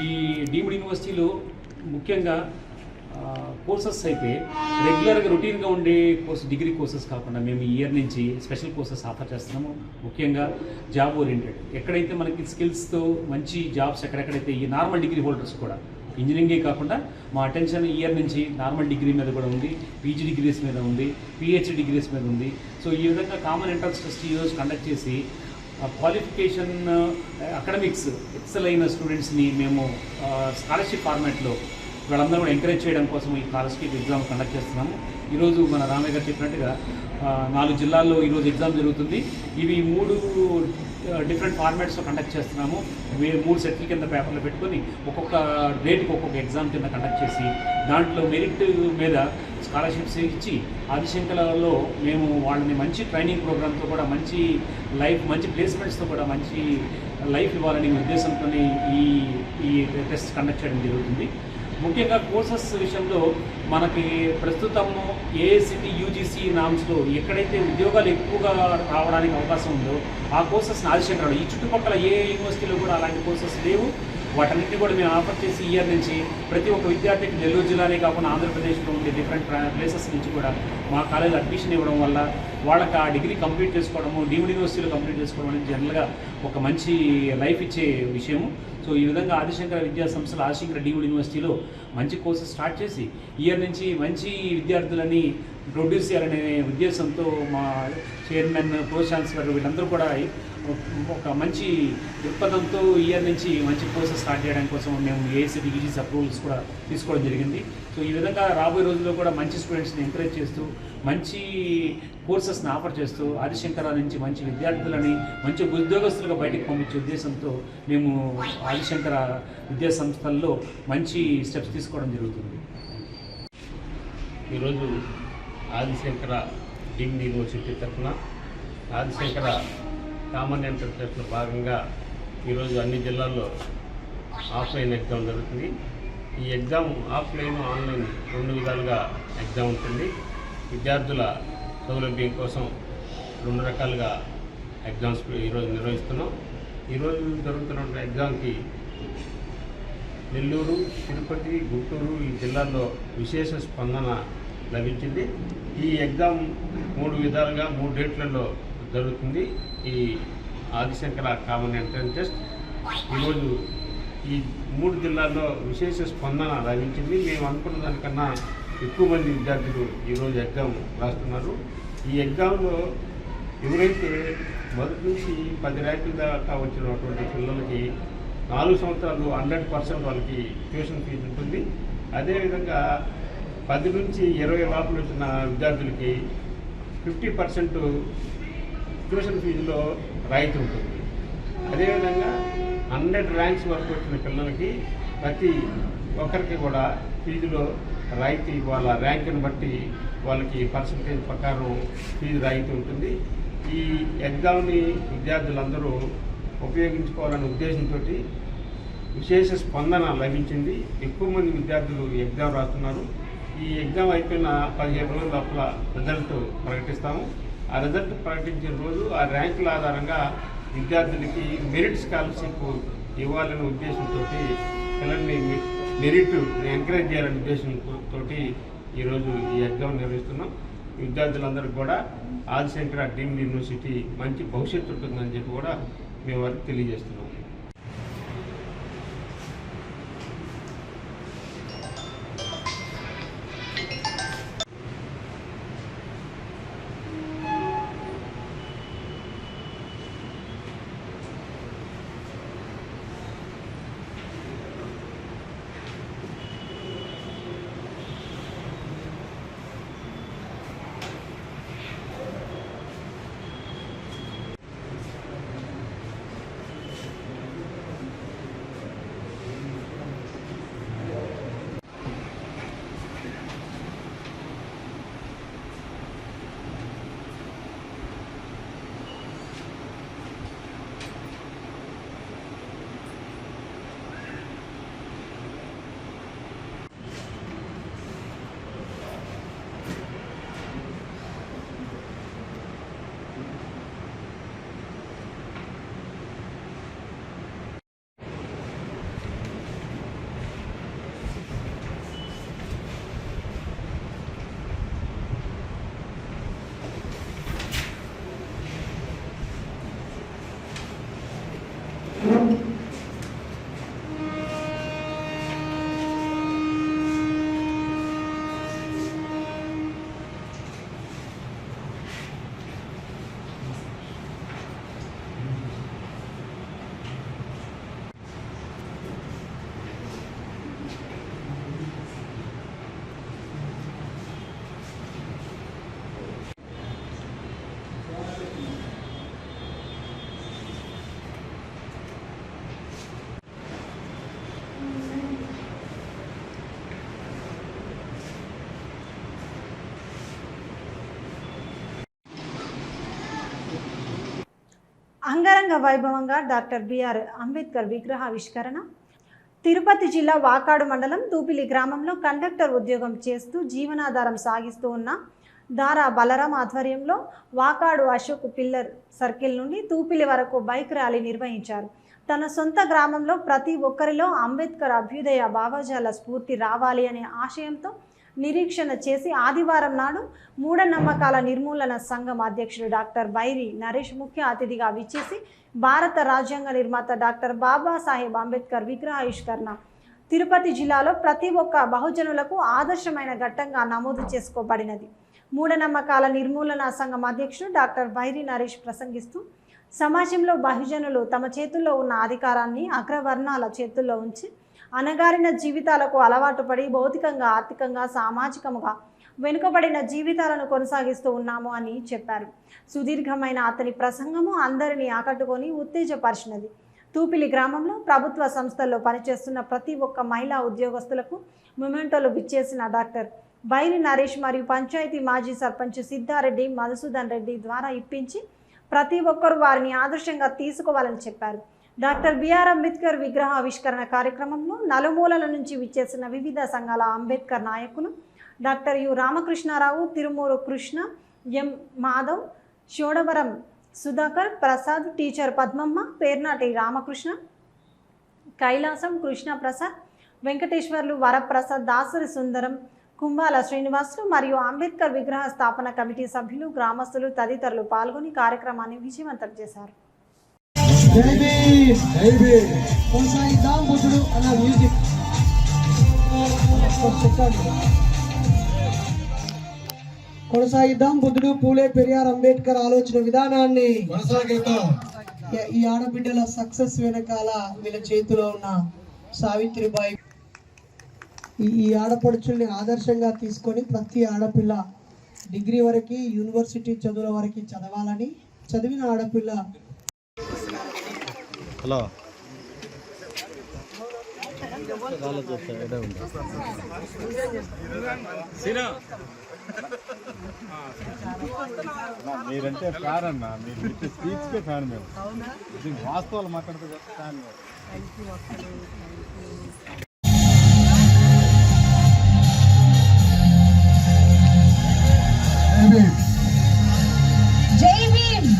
ఈ డీమ్డ్ యూనివర్సిటీలో ముఖ్యంగా కోర్సెస్ అయితే రెగ్యులర్గా రొటీన్గా ఉండే డిగ్రీ కోర్సెస్ కాకుండా మేము ఈ ఇయర్ నుంచి స్పెషల్ కోర్సెస్ ఆఫర్ చేస్తున్నాము. ముఖ్యంగా జాబ్ ఓరియంటెడ్, ఎక్కడైతే మనకి స్కిల్స్తో మంచి జాబ్స్ ఎక్కడెక్కడైతే ఈ నార్మల్ డిగ్రీ హోల్డర్స్ కూడా ఇంజనీరింగే కాకుండా మా అటెన్షన్ ఇయర్ నుంచి నార్మల్ డిగ్రీ మీద కూడా ఉంది, పీజీ డిగ్రీస్ మీద ఉంది, పిహెచ్డి డిగ్రీస్ మీద ఉంది. సో ఈ విధంగా కామన్ ఎంట్రన్స్ టెస్ట్ ఈరోజు కండక్ట్ చేసి క్వాలిఫికేషన్ అకాడమిక్స్ ఎక్సెల్ అయిన స్టూడెంట్స్ని మేము స్కాలర్షిప్ ఫార్మాట్లో వాళ్ళందరూ కూడా ఎంకరేజ్ చేయడం కోసం ఈ స్కాలర్షిప్ ఎగ్జామ్ కండక్ట్ చేస్తున్నాము. ఈరోజు మన రామయ్య గారు చెప్పినట్టుగా 4 జిల్లాల్లో ఈరోజు ఎగ్జామ్ జరుగుతుంది. ఇవి 3 డిఫరెంట్ ఫార్మాట్స్లో కండక్ట్ చేస్తున్నాము. 3 సెట్ల కింద పేపర్లు పెట్టుకొని ఒక్కొక్క డేట్కి ఒక్కొక్క ఎగ్జామ్ కింద కండక్ట్ చేసి దాంట్లో మెరిట్ మీద స్కాలర్షిప్స్ ఇచ్చి ఆదిశంకరలో మేము వాళ్ళని మంచి ట్రైనింగ్ ప్రోగ్రామ్తో కూడా మంచి ప్లేస్మెంట్స్తో కూడా మంచి లైఫ్ ఇవ్వాలనే ఉద్దేశంతో ఈ టెస్ట్ కండక్ట్ చేయడం జరుగుతుంది. ముఖ్యంగా కోర్సెస్ విషయంలో మనకి ప్రస్తుతము ఏఐసిటి యూజీసీ నామ్స్లో ఎక్కడైతే ఉద్యోగాలు ఎక్కువగా రావడానికి అవకాశం ఉందో ఆ కోర్సెస్ని ఆదిశంకరలో ఈ చుట్టుపక్కల ఏ యూనివర్సిటీలో కూడా అలాంటి కోర్సెస్ లేవు. వాటన్నిటిని కూడా మేము ఆఫర్ చేసి ఇయర్ నుంచి ప్రతి ఒక్క విద్యార్థికి నెల్లూరు జిల్లానే కాకుండా ఆంధ్రప్రదేశ్లో ఉండే డిఫరెంట్ ప్లేసెస్ నుంచి కూడా మా కాలేజీలో అడ్మిషన్ ఇవ్వడం వల్ల వాళ్ళకి ఆ డిగ్రీ కంప్లీట్ చేసుకోవడము, డీమ్డ్ యూనివర్సిటీలో కంప్లీట్ చేసుకోవడం అనేది జనరల్గా ఒక మంచి లైఫ్ ఇచ్చే విషయము. సో ఈ విధంగా ఆదిశంకర విద్యా సంస్థలు ఆదిశంకర డీమ్డ్ యూనివర్సిటీలో మంచి కోర్సెస్ స్టార్ట్ చేసి ఇయర్ నుంచి మంచి విద్యార్థులని ప్రొడ్యూస్ చేయాలనే ఉద్దేశంతో మా చైర్మన్, ప్రో ఛాన్సలర్ వీళ్ళందరూ కూడా ఒక మంచి దృక్పథంతో ఇయర్ నుంచి మంచి కోర్సెస్ స్టార్ట్ చేయడం కోసం మేము ఏఐసిటి యూజీసీ అప్రూవల్స్ కూడా తీసుకోవడం జరిగింది. సో ఈ విధంగా రాబోయే రోజుల్లో కూడా మంచి స్టూడెంట్స్ని ఎంకరేజ్ చేస్తూ మంచి కోర్సెస్ని ఆఫర్ చేస్తూ ఆదిశంకర నుంచి మంచి విద్యార్థులని మంచి ఉద్యోగస్తులుగా బయటకు పంపించే ఉద్దేశంతో మేము ఆదిశంకర విద్యా సంస్థల్లో మంచి స్టెప్స్ తీసుకోవడం జరుగుతుంది. ఈరోజు ఆదిశంకర డీమ్డ్ యూనివర్సిటీ తరఫున ఆదిశంకర కామన్ ఎంట్రన్స్ టెస్ట్లో భాగంగా ఈరోజు అన్ని జిల్లాల్లో ఆఫ్లైన్ ఎగ్జామ్ జరుగుతుంది. ఈ ఎగ్జామ్ ఆఫ్లైన్ ఆన్లైన్ 2 విధాలుగా ఎగ్జామ్ ఉంటుంది. విద్యార్థుల సౌలభ్యం కోసం 2 రకాలుగా ఎగ్జామ్స్ ఈరోజు నిర్వహిస్తున్నాం. ఈరోజు జరుగుతున్న ఎగ్జామ్కి నెల్లూరు, తిరుపతి, గుంటూరు ఈ జిల్లాల్లో విశేష స్పందన లభించింది. ఈ ఎగ్జామ్ 3 విధాలుగా 3 డేట్లలో జరుగుతుంది. ఈ ఆదిశంకర కామన్ ఎంట్రన్స్ టెస్ట్ ఈరోజు ఈ 3 జిల్లాల్లో విశేష స్పందన లభించింది. మేము అనుకున్న దానికన్నా ఎక్కువ మంది విద్యార్థులు ఈరోజు ఎగ్జామ్ రాస్తున్నారు. ఈ ఎగ్జామ్లో ఎవరైతే మొదటి నుంచి 10 ర్యాంకుల దాకా వచ్చినటువంటి పిల్లలకి 4 సంవత్సరాలు 100% వాళ్ళకి ట్యూషన్ ఫీజు ఉంటుంది. అదేవిధంగా 10 నుంచి 20 లోపల వచ్చిన విద్యార్థులకి 50% ట్యూషన్ ఫీజులో రాయితీ ఉంటుంది. అదేవిధంగా 100 ర్యాంక్స్ వరకు వచ్చిన పిల్లలకి ప్రతి ఒక్కరికి కూడా ఫీజులో రాయితీ వాళ్ళ ర్యాంకుని బట్టి వాళ్ళకి పర్సంటేజ్ ప్రకారం ఫీజు రాయితీ ఉంటుంది. ఈ ఎగ్జామ్ని విద్యార్థులందరూ ఉపయోగించుకోవాలనే ఉద్దేశంతో విశేష స్పందన లభించింది. ఎక్కువ మంది విద్యార్థులు ఈ ఎగ్జామ్ రాస్తున్నారు. ఈ ఎగ్జామ్ అయిపోయిన 15 రోజుల లోపల రిజల్ట్ ప్రకటిస్తాము. ఆ రిజల్ట్ ప్రకటించిన రోజు ఆ ర్యాంకుల ఆధారంగా విద్యార్థులకి మెరిట్ స్కాలర్షిప్ ఇవ్వాలనే ఉద్దేశంతో పిల్లల్ని మెరిట్ ఎంకరేజ్ చేయాలనే ఉద్దేశంతో ఈరోజు ఈ ఎగ్జామ్ నిర్వహిస్తున్నాం. విద్యార్థులందరికీ కూడా ఆదిశంకర డీమ్డ్ యూనివర్సిటీ మంచి భవిష్యత్తు ఉంటుందని చెప్పి కూడా మేము వారికి తెలియజేస్తున్నాం. అంగరంగ వైభవంగా డాక్టర్ బిఆర్ అంబేద్కర్ విగ్రహావిష్కరణ. తిరుపతి జిల్లా వాకాడు మండలం తూపిలి గ్రామంలో కండక్టర్ ఉద్యోగం చేస్తూ జీవనాధారం సాగిస్తూ ఉన్న దారా బలరాం ఆధ్వర్యంలో వాకాడు అశోక్ పిల్లర్ సర్కిల్ నుండి తూపిలి వరకు బైక్ ర్యాలీ నిర్వహించారు. తన సొంత గ్రామంలో ప్రతి ఒక్కరిలో అంబేద్కర్ అభ్యుదయ భావజాల స్ఫూర్తి రావాలి అనే ఆశయంతో నిరీక్షణ చేసి ఆదివారం నాడు మూఢనమ్మకాల నిర్మూలన సంఘం అధ్యక్షుడు డాక్టర్ బైరి నరేష్ ముఖ్య అతిథిగా విచ్చేసి భారత రాజ్యాంగ నిర్మాత డాక్టర్ బాబాసాహెబ్ అంబేద్కర్ విగ్రహావిష్కరణ తిరుపతి జిల్లాలో ప్రతి ఒక్క బహుజనులకు ఆదర్శమైన ఘట్టంగా నమోదు చేసుకోబడినది. మూఢనమ్మకాల నిర్మూలన సంఘం అధ్యక్షుడు డాక్టర్ బైరి నరేష్ ప్రసంగిస్తూ సమాజంలో బహుజనులు తమ చేతుల్లో ఉన్న అధికారాన్ని అగ్రవర్ణాల చేతుల్లో ఉంచి అణగారిన జీవితాలకు అలవాటు పడి భౌతికంగా, ఆర్థికంగా, సామాజికంగా వెనుకబడిన జీవితాలను కొనసాగిస్తూ ఉన్నాము అని చెప్పారు. సుదీర్ఘమైన అతని ప్రసంగము అందరినీ ఆకట్టుకొని ఉత్తేజపరిచినది. తూపిలి గ్రామంలో ప్రభుత్వ సంస్థల్లో పనిచేస్తున్న ప్రతి ఒక్క మహిళా ఉద్యోగస్తులకు మొమెంటోలు విచ్చేసిన డాక్టర్ బైరి నరేష్ మరియు పంచాయతీ మాజీ సర్పంచ్ సిద్ధారెడ్డి మధుసూదన్ రెడ్డి ద్వారా ఇప్పించి ప్రతి ఒక్కరూ వారిని ఆదర్శంగా తీసుకోవాలని చెప్పారు. డాక్టర్ బిఆర్ అంబేద్కర్ విగ్రహ ఆవిష్కరణ కార్యక్రమంలో నలుమూలల నుంచి విచ్చేసిన వివిధ సంఘాల అంబేద్కర్ నాయకులు doctor U Ramakrishnarao, Tirumuru Krishna, M Madhav, Shodavaram Sudhakar, Prasad, teacher Padmamma, Pernati Ramakrishna, Kailasam, Krishna Prasad, Venkateswarlu, Varaprasad, Dasari Sundaram, Kumbhala Srinivasulu మరియు అంబేద్కర్ విగ్రహ స్థాపన కమిటీ సభ్యులు, గ్రామస్తులు తదితరులు పాల్గొని కార్యక్రమాన్ని విజయవంతం చేశారు. కొనసాగిద్దాం బుద్ధుడు, పూలే పెరియార్ అంబేద్కర్ ఆలోచన విధానాన్ని కొనసాగిద్దాం. ఈ ఆడబిడ్డల సక్సెస్ వెనకాల వీళ్ళ చేతిలో ఉన్న సావిత్రిబాయి, ఈ ఆడపడుచుల్ని ఆదర్శంగా తీసుకొని ప్రతి ఆడపిల్ల డిగ్రీ వరకు, యూనివర్సిటీ చదువుల వరకు చదవాలని, చదివిన ఆడపిల్ల మీరంటే ఫ్యాన్ అన్న, మీరు స్పీచ్కే ఫ్యాన్. మేము వాస్తవాలు మాట్లాడుతూ ఫ్యాన్. జై భీమ్.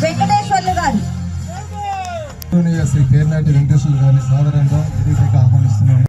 వెంకటేశ్వర్లు గారు, శ్రీ పేర్నాటి వెంకటేశ్వర్లు గారిని సాధారణంగా విధికి ఆహ్వానిస్తున్నాము.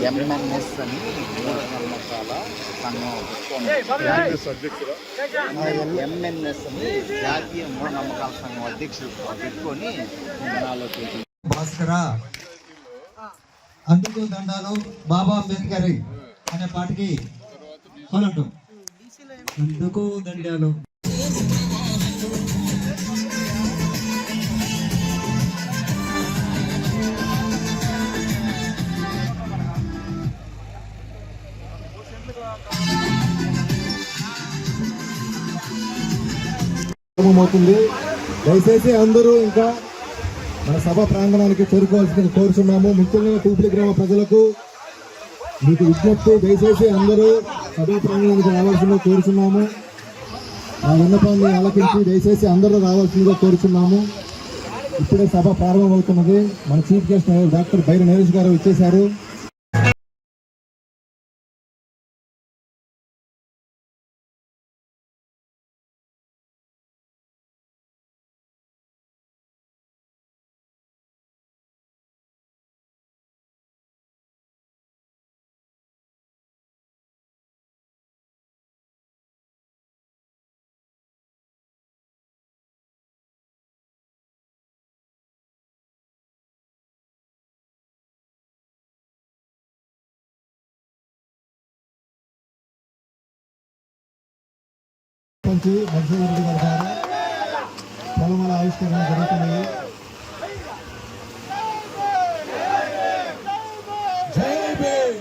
ఎంఎన్ఎస్ అని మూఢనమ్మకాల సంఘం ఎంఎన్ఎస్ అని జాతీయ మూఢనమ్మకాల సంఘం అధ్యక్షుడు పెట్టుకొని భాస్కర అందుకు దండాలు బాబా అంబేద్కర్ అనే పాటకి కొనటం అందుకు దండాలు. అవుతుంది. దయచేసి అందరూ ఇంకా మన సభ ప్రాంగణానికి చేరుకోవాల్సిందిగా కోరుచున్నాము. ముఖ్యంగా తూపిలి గ్రామ ప్రజలకు మీకు విజ్ఞప్తి, దయచేసి అందరూ సభా ప్రాంగణానికి రావాల్సిందిగా కోరుచున్నాము. ఆ విన్నపాన్ని ఆలకించి దయచేసి అందరూ రావాల్సిందిగా కోరుచున్నాము. ఇప్పుడే సభ ప్రారంభమవుతున్నది. మన chief guest doctor Bairi Naresh గారు వచ్చేశారు. మధుసూదన్ రెడ్డి గారి ద్వారా పొలమాల ఆవిష్కరణ జరుగుతున్నాయి. జై భీమ్.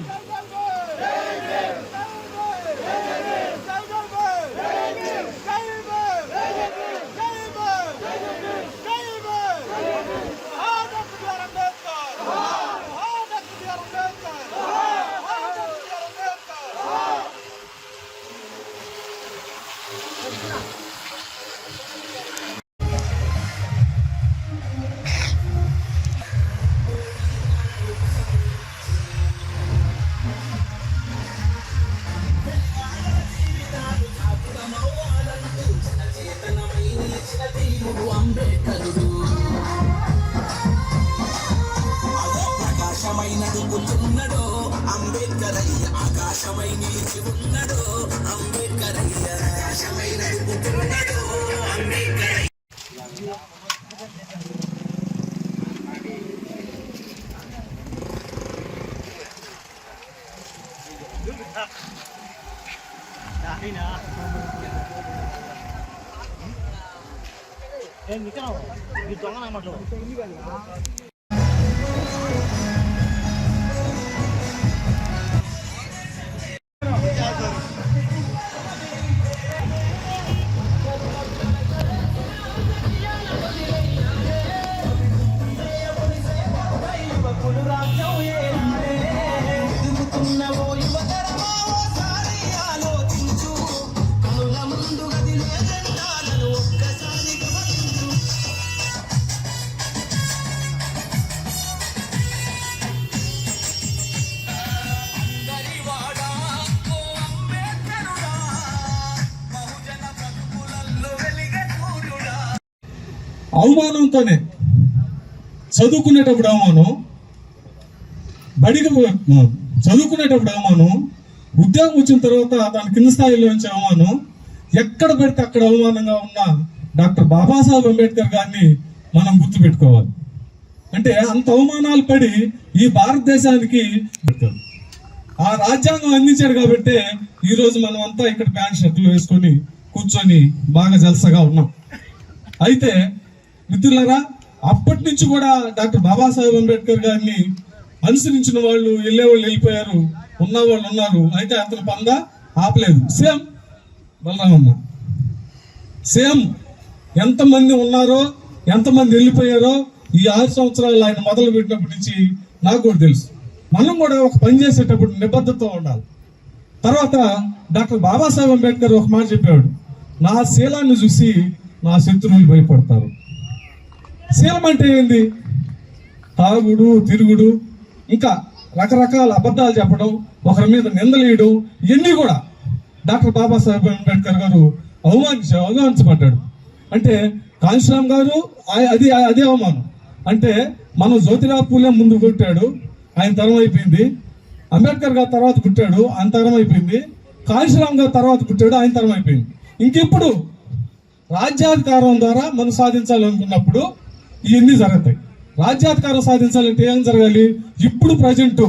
అవమానంతోనే చదువుకునేటప్పుడు అవమానం, బడికి చదువుకునేటప్పుడు అవమానం, ఉద్యోగం వచ్చిన తర్వాత దాని కింద స్థాయిలో నుంచి అవమానం, ఎక్కడ పెడితే అక్కడ అవమానంగా ఉన్న డాక్టర్ బాబాసాహెబ్ అంబేద్కర్ గారిని మనం గుర్తుపెట్టుకోవాలి. అంటే అంత అవమానాలు పడి ఈ భారతదేశానికి ఆ రాజ్యాంగం అందించాడు కాబట్టి ఈరోజు మనం అంతా ఇక్కడ ప్యాంట్ షర్ట్లు వేసుకొని కూర్చొని బాగా జలసగా ఉన్నాం. అయితే మిత్రులారా, అప్పటి నుంచి కూడా డాక్టర్ బాబాసాహెబ్ అంబేద్కర్ గారిని అనుసరించిన వాళ్ళు వెళ్ళేవాళ్ళు వెళ్ళిపోయారు, ఉన్నవాళ్ళు ఉన్నారు. అయితే అతను పంద ఆపలేదు. సేమ్ బలరామన్న సేమ్ ఎంతమంది ఉన్నారో ఎంతమంది వెళ్ళిపోయారో ఈ 6 సంవత్సరాలు ఆయన మొదలు పెట్టినప్పటి నుంచి నాకు కూడా తెలుసు. మనం కూడా ఒక పని చేసేటప్పుడు నిబద్ధతతో ఉండాలి. తర్వాత డాక్టర్ బాబాసాహెబ్ అంబేద్కర్ ఒక మాట చెప్పాడు, నా శీలాన్ని చూసి నా శత్రువులు భయపడతారు. శీలం అంటే ఏంది? తాగుడు, తిరుగుడు, ఇంకా రకరకాల అబద్ధాలు చెప్పడం, ఒకరి మీద నిందలేయడం, ఇవన్నీ కూడా డాక్టర్ బాబాసాహెబ్ అంబేద్కర్ గారు అవమానించబడ్డాడు. అంటే కాంశీరామ్ గారు అదే అవమానం. అంటే మనం జ్యోతిరావు పూలే ముందు పుట్టాడు, ఆయన తరం అయిపోయింది. అంబేద్కర్ గారు తర్వాత పుట్టాడు, ఆయన తరం అయిపోయింది. కాంశీరామ్ గారు తర్వాత పుట్టాడు, ఆయన తరం అయిపోయింది. ఇంకెప్పుడు రాజ్యాధికారం ద్వారా మనం సాధించాలనుకున్నప్పుడు ఇవన్నీ జరుగుతాయి. రాజ్యాధికారం సాధించాలంటే ఏం జరగాలి? ఇప్పుడు ప్రజెంట్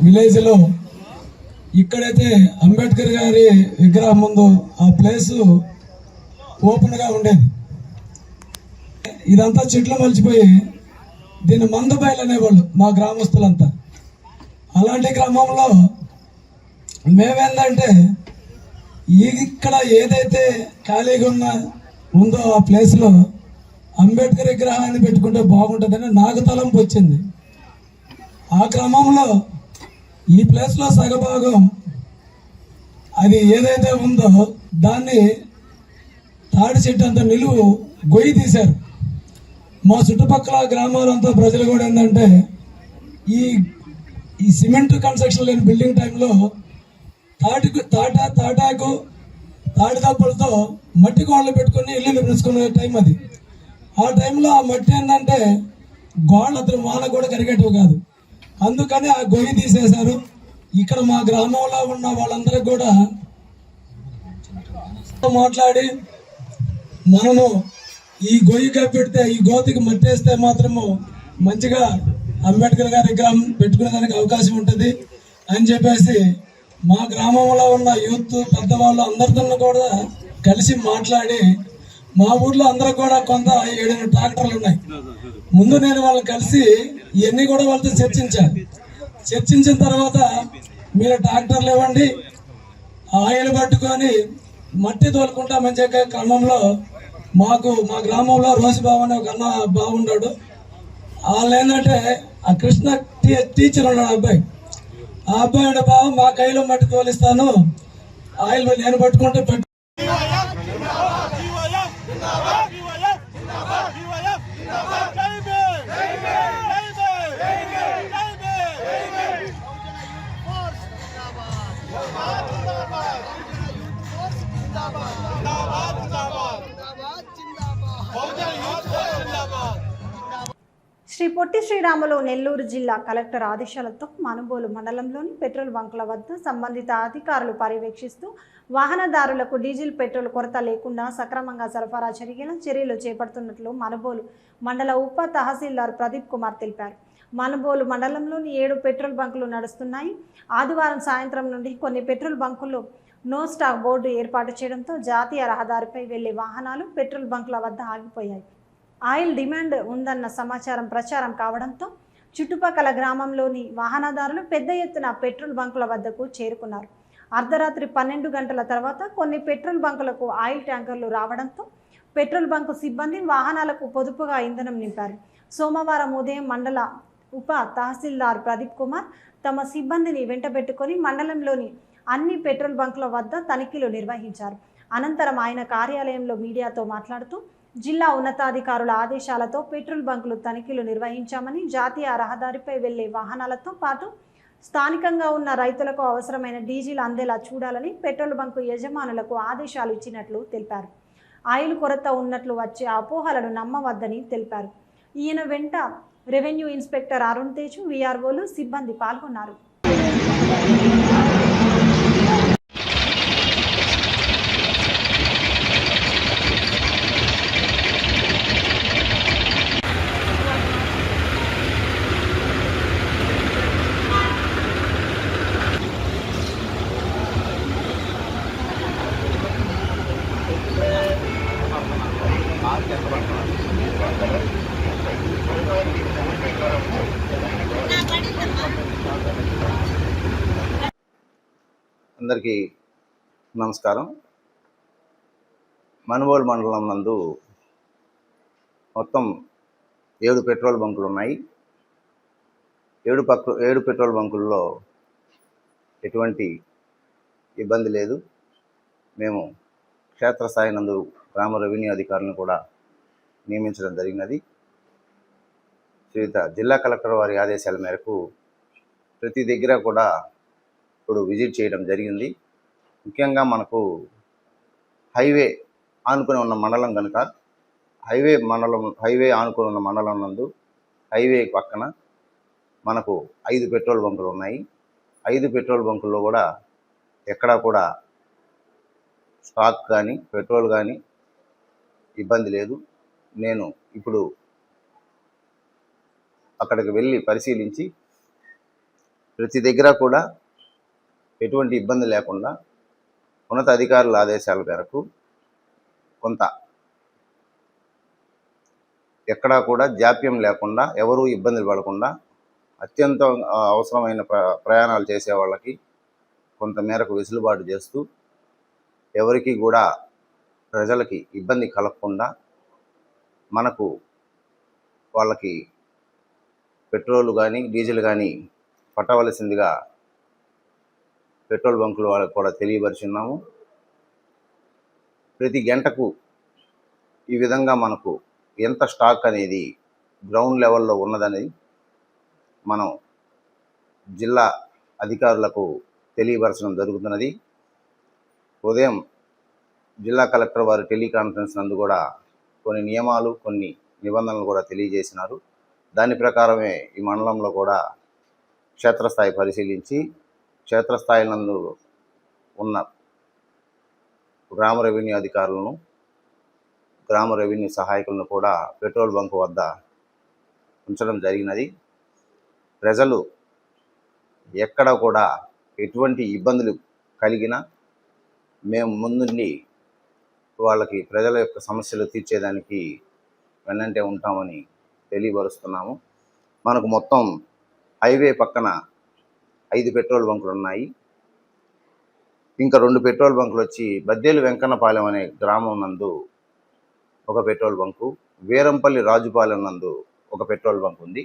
విలేజ్ లో ఇక్కడైతే అంబేద్కర్ గారి విగ్రహం ముందు ఆ ప్లేస్ ఓపెన్ గా ఉండేది. ఇదంతా చెట్లు మలిచిపోయి దీన్ని మందబయలు అనేవాళ్ళు మా గ్రామస్తులంతా. అలాంటి గ్రామంలో మేమేందంటే ఇక్కడ ఏదైతే ఖాళీగా ఉందో ఆ ప్లేస్లో అంబేద్కర్ విగ్రహాన్ని పెట్టుకుంటే బాగుంటుందని నాకు తలంపు వచ్చింది. ఆ క్రమంలో ఈ ప్లేస్లో సగభాగం అది ఏదైతే ఉందో దాన్ని తాడి చెట్టు అంత నిలువు గొయ్యి తీశారు. మా చుట్టుపక్కల గ్రామాలంతా ప్రజలు కూడా ఏంటంటే ఈ సిమెంట్ కన్స్ట్రక్షన్ లేని బిల్డింగ్ టైంలో తాటాకు తాడి దప్పులతో మట్టి గోడలు పెట్టుకుని ఇల్లు నిర్మించుకునే టైం అది. ఆ టైంలో ఆ మట్టి ఏంటంటే గోడలు అతను వాన కూడా కరిగేటివి కాదు. అందుకని ఆ గొయ్యి తీసేశారు. ఇక్కడ మా గ్రామంలో ఉన్న వాళ్ళందరికీ కూడా మాట్లాడి మనము ఈ గొయ్యిగా పెడితే ఈ గోతికి మట్టేస్తే మాత్రము మంచిగా అంబేద్కర్ గారి విగ్రహం పెట్టుకునేదానికి అవకాశం ఉంటుంది అని చెప్పేసి మా గ్రామంలో ఉన్న యూత్ పెద్దవాళ్ళు అందరితో కూడా కలిసి మాట్లాడి మా ఊర్లో అందరూ కూడా కొంత 7 ట్రాక్టర్లు ఉన్నాయి. ముందు నేను వాళ్ళని కలిసి ఇవన్నీ కూడా వాళ్ళతో చర్చించిన తర్వాత మీరు ట్రాక్టర్లు ఇవ్వండి, ఆయిల్ పట్టుకొని మట్టి తోలుకుంటామని చెప్పే క్రమంలో మాకు మా గ్రామంలో రోజుబాబు అనే ఒక అన్న బాగున్నాడు. వాళ్ళు ఏంటంటే ఆ కృష్ణ టీచర్ ఉన్నాడు అబ్బాయి. ఆ అబ్బాయి అంటే బాబు మా కైలో మట్టి తోలిస్తాను, ఆయిల్ నేను పట్టుకుంటే శ్రీ పొట్టి శ్రీరాములు నెల్లూరు జిల్లా కలెక్టర్ ఆదేశాలతో మనుబోలు మండలంలోని పెట్రోల్ బంకుల వద్ద సంబంధిత అధికారులు పర్యవేక్షిస్తూ వాహనదారులకు డీజిల్ పెట్రోల్ కొరత లేకుండా సక్రమంగా సరఫరా జరిగేలా చర్యలు చేపడుతున్నట్లు మనుబోలు మండల ఉప తహసీల్దార్ ప్రదీప్ కుమార్ తెలిపారు. మనుబోలు మండలంలోని 7 పెట్రోల్ బంకులు నడుస్తున్నాయి. ఆదివారం సాయంత్రం నుండి కొన్ని పెట్రోల్ బంకుల్లో నో స్టాక్ బోర్డు ఏర్పాటు చేయడంతో జాతీయ రహదారిపై వెళ్లే వాహనాలు పెట్రోల్ బంకుల వద్ద ఆగిపోయాయి. ఆయిల్ డిమాండ్ ఉందన్న సమాచారం ప్రచారం కావడంతో చుట్టుపక్కల గ్రామంలోని వాహనదారులు పెద్ద ఎత్తున పెట్రోల్ బంకుల వద్దకు చేరుకున్నారు. అర్ధరాత్రి 12 గంటల తర్వాత కొన్ని పెట్రోల్ బంకులకు ఆయిల్ ట్యాంకర్లు రావడంతో పెట్రోల్ బంకు సిబ్బంది వాహనాలకు పొదుపుగా ఇంధనం నింపారు. సోమవారం ఉదయం మండల ఉప తహసీల్దార్ ప్రదీప్ కుమార్ తమ సిబ్బందిని వెంటబెట్టుకొని మండలంలోని అన్ని పెట్రోల్ బంకుల వద్ద తనిఖీలు నిర్వహించారు. అనంతరం ఆయన కార్యాలయంలో మీడియాతో మాట్లాడుతూ జిల్లా ఉన్నతాధికారుల ఆదేశాలతో పెట్రోల్ బంకులు తనిఖీలు నిర్వహించామని, జాతీయ రహదారిపై వెళ్లే వాహనాలతో పాటు స్థానికంగా ఉన్న రైతులకు అవసరమైన డీజిల్ అందేలా చూడాలని పెట్రోల్ బంకు యజమానులకు ఆదేశాలు ఇచ్చినట్లు తెలిపారు. ఆయిల్ కొరత ఉన్నట్లు వచ్చే అపోహలను నమ్మవద్దని తెలిపారు. ఈయన వెంట రెవెన్యూ ఇన్స్పెక్టర్ అరుణ్ తేజ్, వీఆర్ఓలు, సిబ్బంది పాల్గొన్నారు. అందరికీ నమస్కారం. మనుబోలు మండలం నందు మొత్తం 7 పెట్రోల్ బంకులు ఉన్నాయి. 7 పెట్రోల్ బంకుల్లో ఎటువంటి ఇబ్బంది లేదు. మేము క్షేత్రస్థాయి నందు గ్రామ రెవెన్యూ అధికారులను కూడా నియమించడం జరిగినది. శ్రీయుత జిల్లా కలెక్టర్ వారి ఆదేశాల మేరకు ప్రతి దగ్గర కూడా ఇప్పుడు విజిట్ చేయడం జరిగింది. ముఖ్యంగా మనకు హైవే ఆనుకొని ఉన్న మండలం కనుక హైవే ఆనుకొని ఉన్న మండలం నందు హైవే పక్కన మనకు 5 పెట్రోల్ బంకులు ఉన్నాయి. 5 పెట్రోల్ బంకుల్లో కూడా ఎక్కడా కూడా స్టాక్ కానీ పెట్రోల్ కానీ ఇబ్బంది లేదు. నేను ఇప్పుడు అక్కడికి వెళ్ళి పరిశీలించి ప్రతి దగ్గర కూడా ఎటువంటి ఇబ్బంది లేకుండా ఉన్నత అధికారుల ఆదేశాల మేరకు కొంత ఎక్కడా కూడా జాప్యం లేకుండా ఎవరూ ఇబ్బందులు పడకుండా అత్యంత అవసరమైన ప్రయాణాలు చేసే వాళ్ళకి కొంత మేరకు వెసులుబాటు చేస్తూ ఎవరికి కూడా ప్రజలకి ఇబ్బంది కలగకుండా మనకు వాళ్ళకి పెట్రోల్ కానీ డీజిల్ కానీ పట్టవలసిందిగా పెట్రోల్ బంకులు వాళ్ళకు కూడా తెలియపరుచున్నాము. ప్రతి గంటకు ఈ విధంగా మనకు ఎంత స్టాక్ అనేది గ్రౌండ్ లెవెల్లో ఉన్నదని మనం జిల్లా అధికారులకు తెలియపరచడం జరుగుతున్నది. ఉదయం జిల్లా కలెక్టర్ వారు టెలికాన్ఫరెన్స్ నందు కూడా కొన్ని నియమాలు కొన్ని నిబంధనలు కూడా తెలియజేసినారు. దాని ప్రకారమే ఈ మండలంలో కూడా క్షేత్రస్థాయి పరిశీలించి క్షేత్రస్థాయి నందు ఉన్న గ్రామ రెవెన్యూ అధికారులను, గ్రామ రెవెన్యూ సహాయకులను కూడా పెట్రోల్ బంక్ వద్ద ఉంచడం జరిగినది. ప్రజలు ఎక్కడ కూడా ఎటువంటి ఇబ్బందులు కలిగినా మేము ముందుండి వాళ్ళకి ప్రజల యొక్క సమస్యలు తీర్చేదానికి వెన్నంటే ఉంటామని తెలియపరుస్తున్నాము. మనకు మొత్తం హైవే పక్కన 5 పెట్రోల్ బంకులు ఉన్నాయి. ఇంకా 2 పెట్రోల్ బంకులు వచ్చి బద్దేలు వెంకన్నపాలెం అనే గ్రామం నందు ఒక పెట్రోల్ బంకు, వీరంపల్లి రాజుపాలెం నందు ఒక పెట్రోల్ బంక్ ఉంది.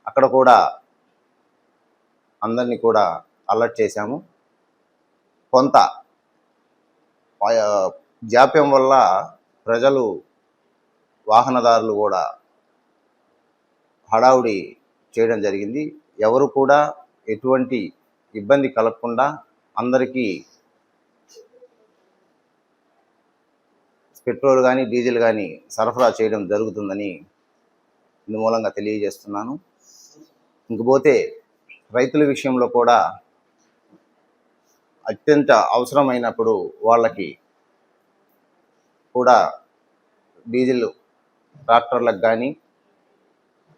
అక్కడ కూడా అందరినీ కూడా అలర్ట్ చేశాము. కొంత జాప్యం వల్ల ప్రజలు, వాహనదారులు కూడా హడావుడి చేయడం జరిగింది. ఎవరు కూడా ఎటువంటి ఇబ్బంది కలగకుండా అందరికీ పెట్రోల్ కానీ డీజిల్ కానీ సరఫరా చేయడం జరుగుతుందని ఇందు మూలంగా తెలియజేస్తున్నాను. ఇంకపోతే రైతుల విషయంలో కూడా అత్యంత అవసరమైనప్పుడు వాళ్ళకి కూడా డీజిల్ ట్రాక్టర్లకు కానీ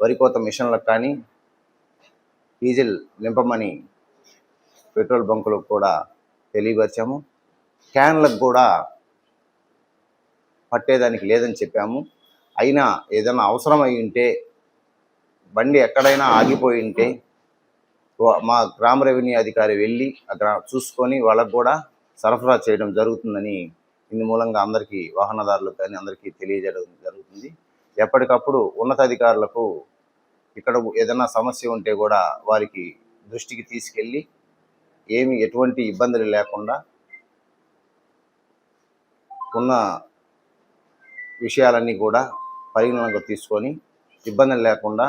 వరి కోత మిషన్లకు కానీ డీజిల్ నింపమని పెట్రోల్ బంకులకు కూడా తెలియపరిచాము. క్యాన్లకు కూడా పట్టేదానికి లేదని చెప్పాము. అయినా ఏదైనా అవసరమై ఉంటే, బండి ఎక్కడైనా ఆగిపోయి ఉంటే మా గ్రామ రెవెన్యూ అధికారి వెళ్ళి అక్కడ చూసుకొని వాళ్ళకు కూడా సరఫరా చేయడం జరుగుతుందని ఇందు మూలంగా అందరికీ, వాహనదారులకు కానీ అందరికీ తెలియజేయడం జరుగుతుంది. ఎప్పటికప్పుడు ఉన్నతాధికారులకు ఇక్కడ ఏదైనా సమస్య ఉంటే కూడా వారికి దృష్టికి తీసుకెళ్ళి ఎటువంటి ఇబ్బందులు లేకుండా ఉన్న విషయాలన్నీ కూడా పరిగణనకు తీసుకొని ఇబ్బందులు లేకుండా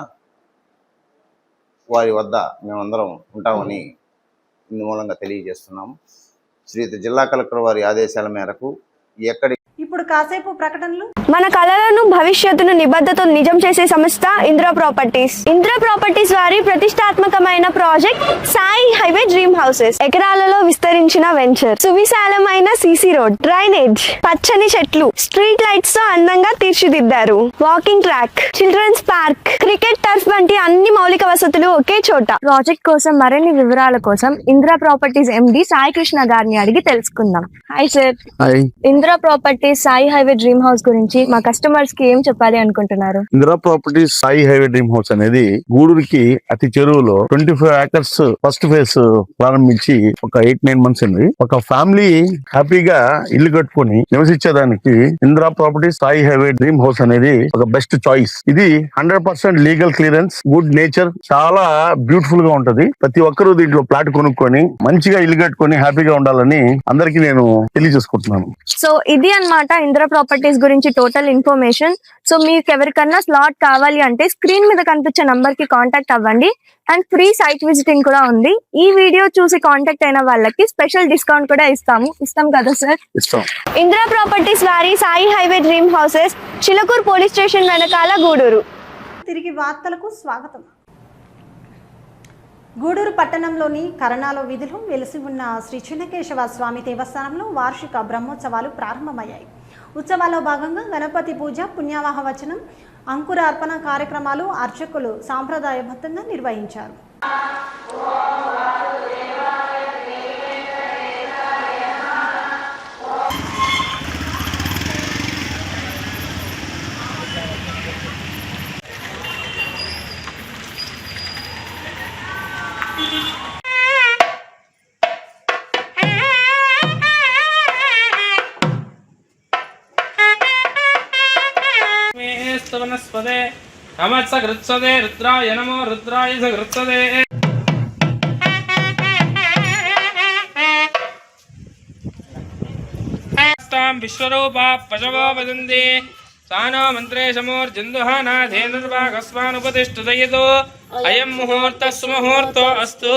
వారి వద్ద మేమందరం ఉంటామని ఇందు మూలంగా తెలియజేస్తున్నాము. శ్రీయుత జిల్లా కలెక్టర్ వారి ఆదేశాల మేరకు ఎక్కడి ఇప్పుడు కాసేపు ప్రకటనలు. మన కళలను, భవిష్యత్తును నిబద్ధతతో నిజం చేసే సంస్థ ఇంద్ర ప్రాపర్టీస్. ఇంద్ర ప్రాపర్టీస్ వారి ప్రతిష్టాత్మకమైన project Sai highway dream houses. ఎకరాలలో విస్తరించిన వెంచర్, సువిశాలమైన సీసీ రోడ్, డ్రైనేజ్, పచ్చని చెట్లు, స్ట్రీట్ లైట్స్ తో అందంగా తీర్చిదిద్దారు. Walking track, children's park, cricket turf వంటి అన్ని మౌలిక వసతులు ఒకే చోట. ప్రాజెక్ట్ కోసం మరిన్ని వివరాల కోసం ఇంద్ర ప్రాపర్టీస్ ఎండి సాయి కృష్ణ గారిని అడిగి తెలుసుకుందాం. Hi sir. Indra properties Sai highway dream house గురించి మా కస్టమర్స్ కి ఏం చెప్పాలి అనుకుంటున్నారు? Indira properties Sai highway dream house అనేది గూడూరుకి అతి చెరువులో 25 acres ఫస్ట్ ఫేజ్ ప్రారంభించి ఒక 8-9 months అయింది. ఒక ఫ్యామిలీ హ్యాపీగా ఇల్లు కట్టుకొని నివసించేదానికి Indira properties Sai highway dream house అనేది ఒక బెస్ట్ చాయిస్. ఇది 100% లీగల్ క్లియరెన్స్, గుడ్ నేచర్, చాలా బ్యూటిఫుల్ గా ఉంటది. ప్రతి ఒక్కరూ దీంట్లో ప్లాట్ కొనుక్కొని మంచిగా ఇల్లు కట్టుకొని హ్యాపీగా ఉండాలని అందరికీ నేను తెలియజేసుకుంటున్నాను. సో ఇది అన్నమాట ఇంద్ర ప్రాపర్టీస్ గురించి టోటల్ ఇన్ఫర్మేషన్. సో మీకు ఎవరికన్నా స్లాట్ కావాలి అంటే స్క్రీన్ మీద కనిపించే నంబర్ కి కాంటాక్ట్ అవ్వండి. అండ్ ఫ్రీ సైట్ విజిటింగ్ కూడా ఉంది. ఈ వీడియో చూసి కాంటాక్ట్ అయిన వాళ్ళకి స్పెషల్ డిస్కౌంట్ కూడా ఇస్తాం కదా సార్? ఇంద్ర ప్రాపర్టీస్ వారి Sai highway dream houses, Chilakuru police station వెనకాల, గూడూరు. తిరిగి వార్తలకు స్వాగతం. గూడూరు పట్టణంలోని కరణాలో వీధిలో వెలిసి ఉన్న శ్రీ చిన్నకేశవ స్వామి దేవస్థానంలో వార్షిక బ్రహ్మోత్సవాలు ప్రారంభమయ్యాయి. ఉత్సవాల్లో భాగంగా గణపతి పూజ, పుణ్యావాహ వచనం, అంకురార్పణ కార్యక్రమాలు అర్చకులు సాంప్రదాయబద్ధంగా నిర్వహించారు. వనస్పదే నమః సకృత్సదే రుద్రాయ నమో రుద్రాయ సకృత్సదే. విశ్వరూపా పశవో వదంతి సానో మంత్రే సమోర్జందుహానాధేనుర్వాగస్వానుపతిష్ఠుదయతో అయం ముహూర్తః సుముహూర్తో అస్తు.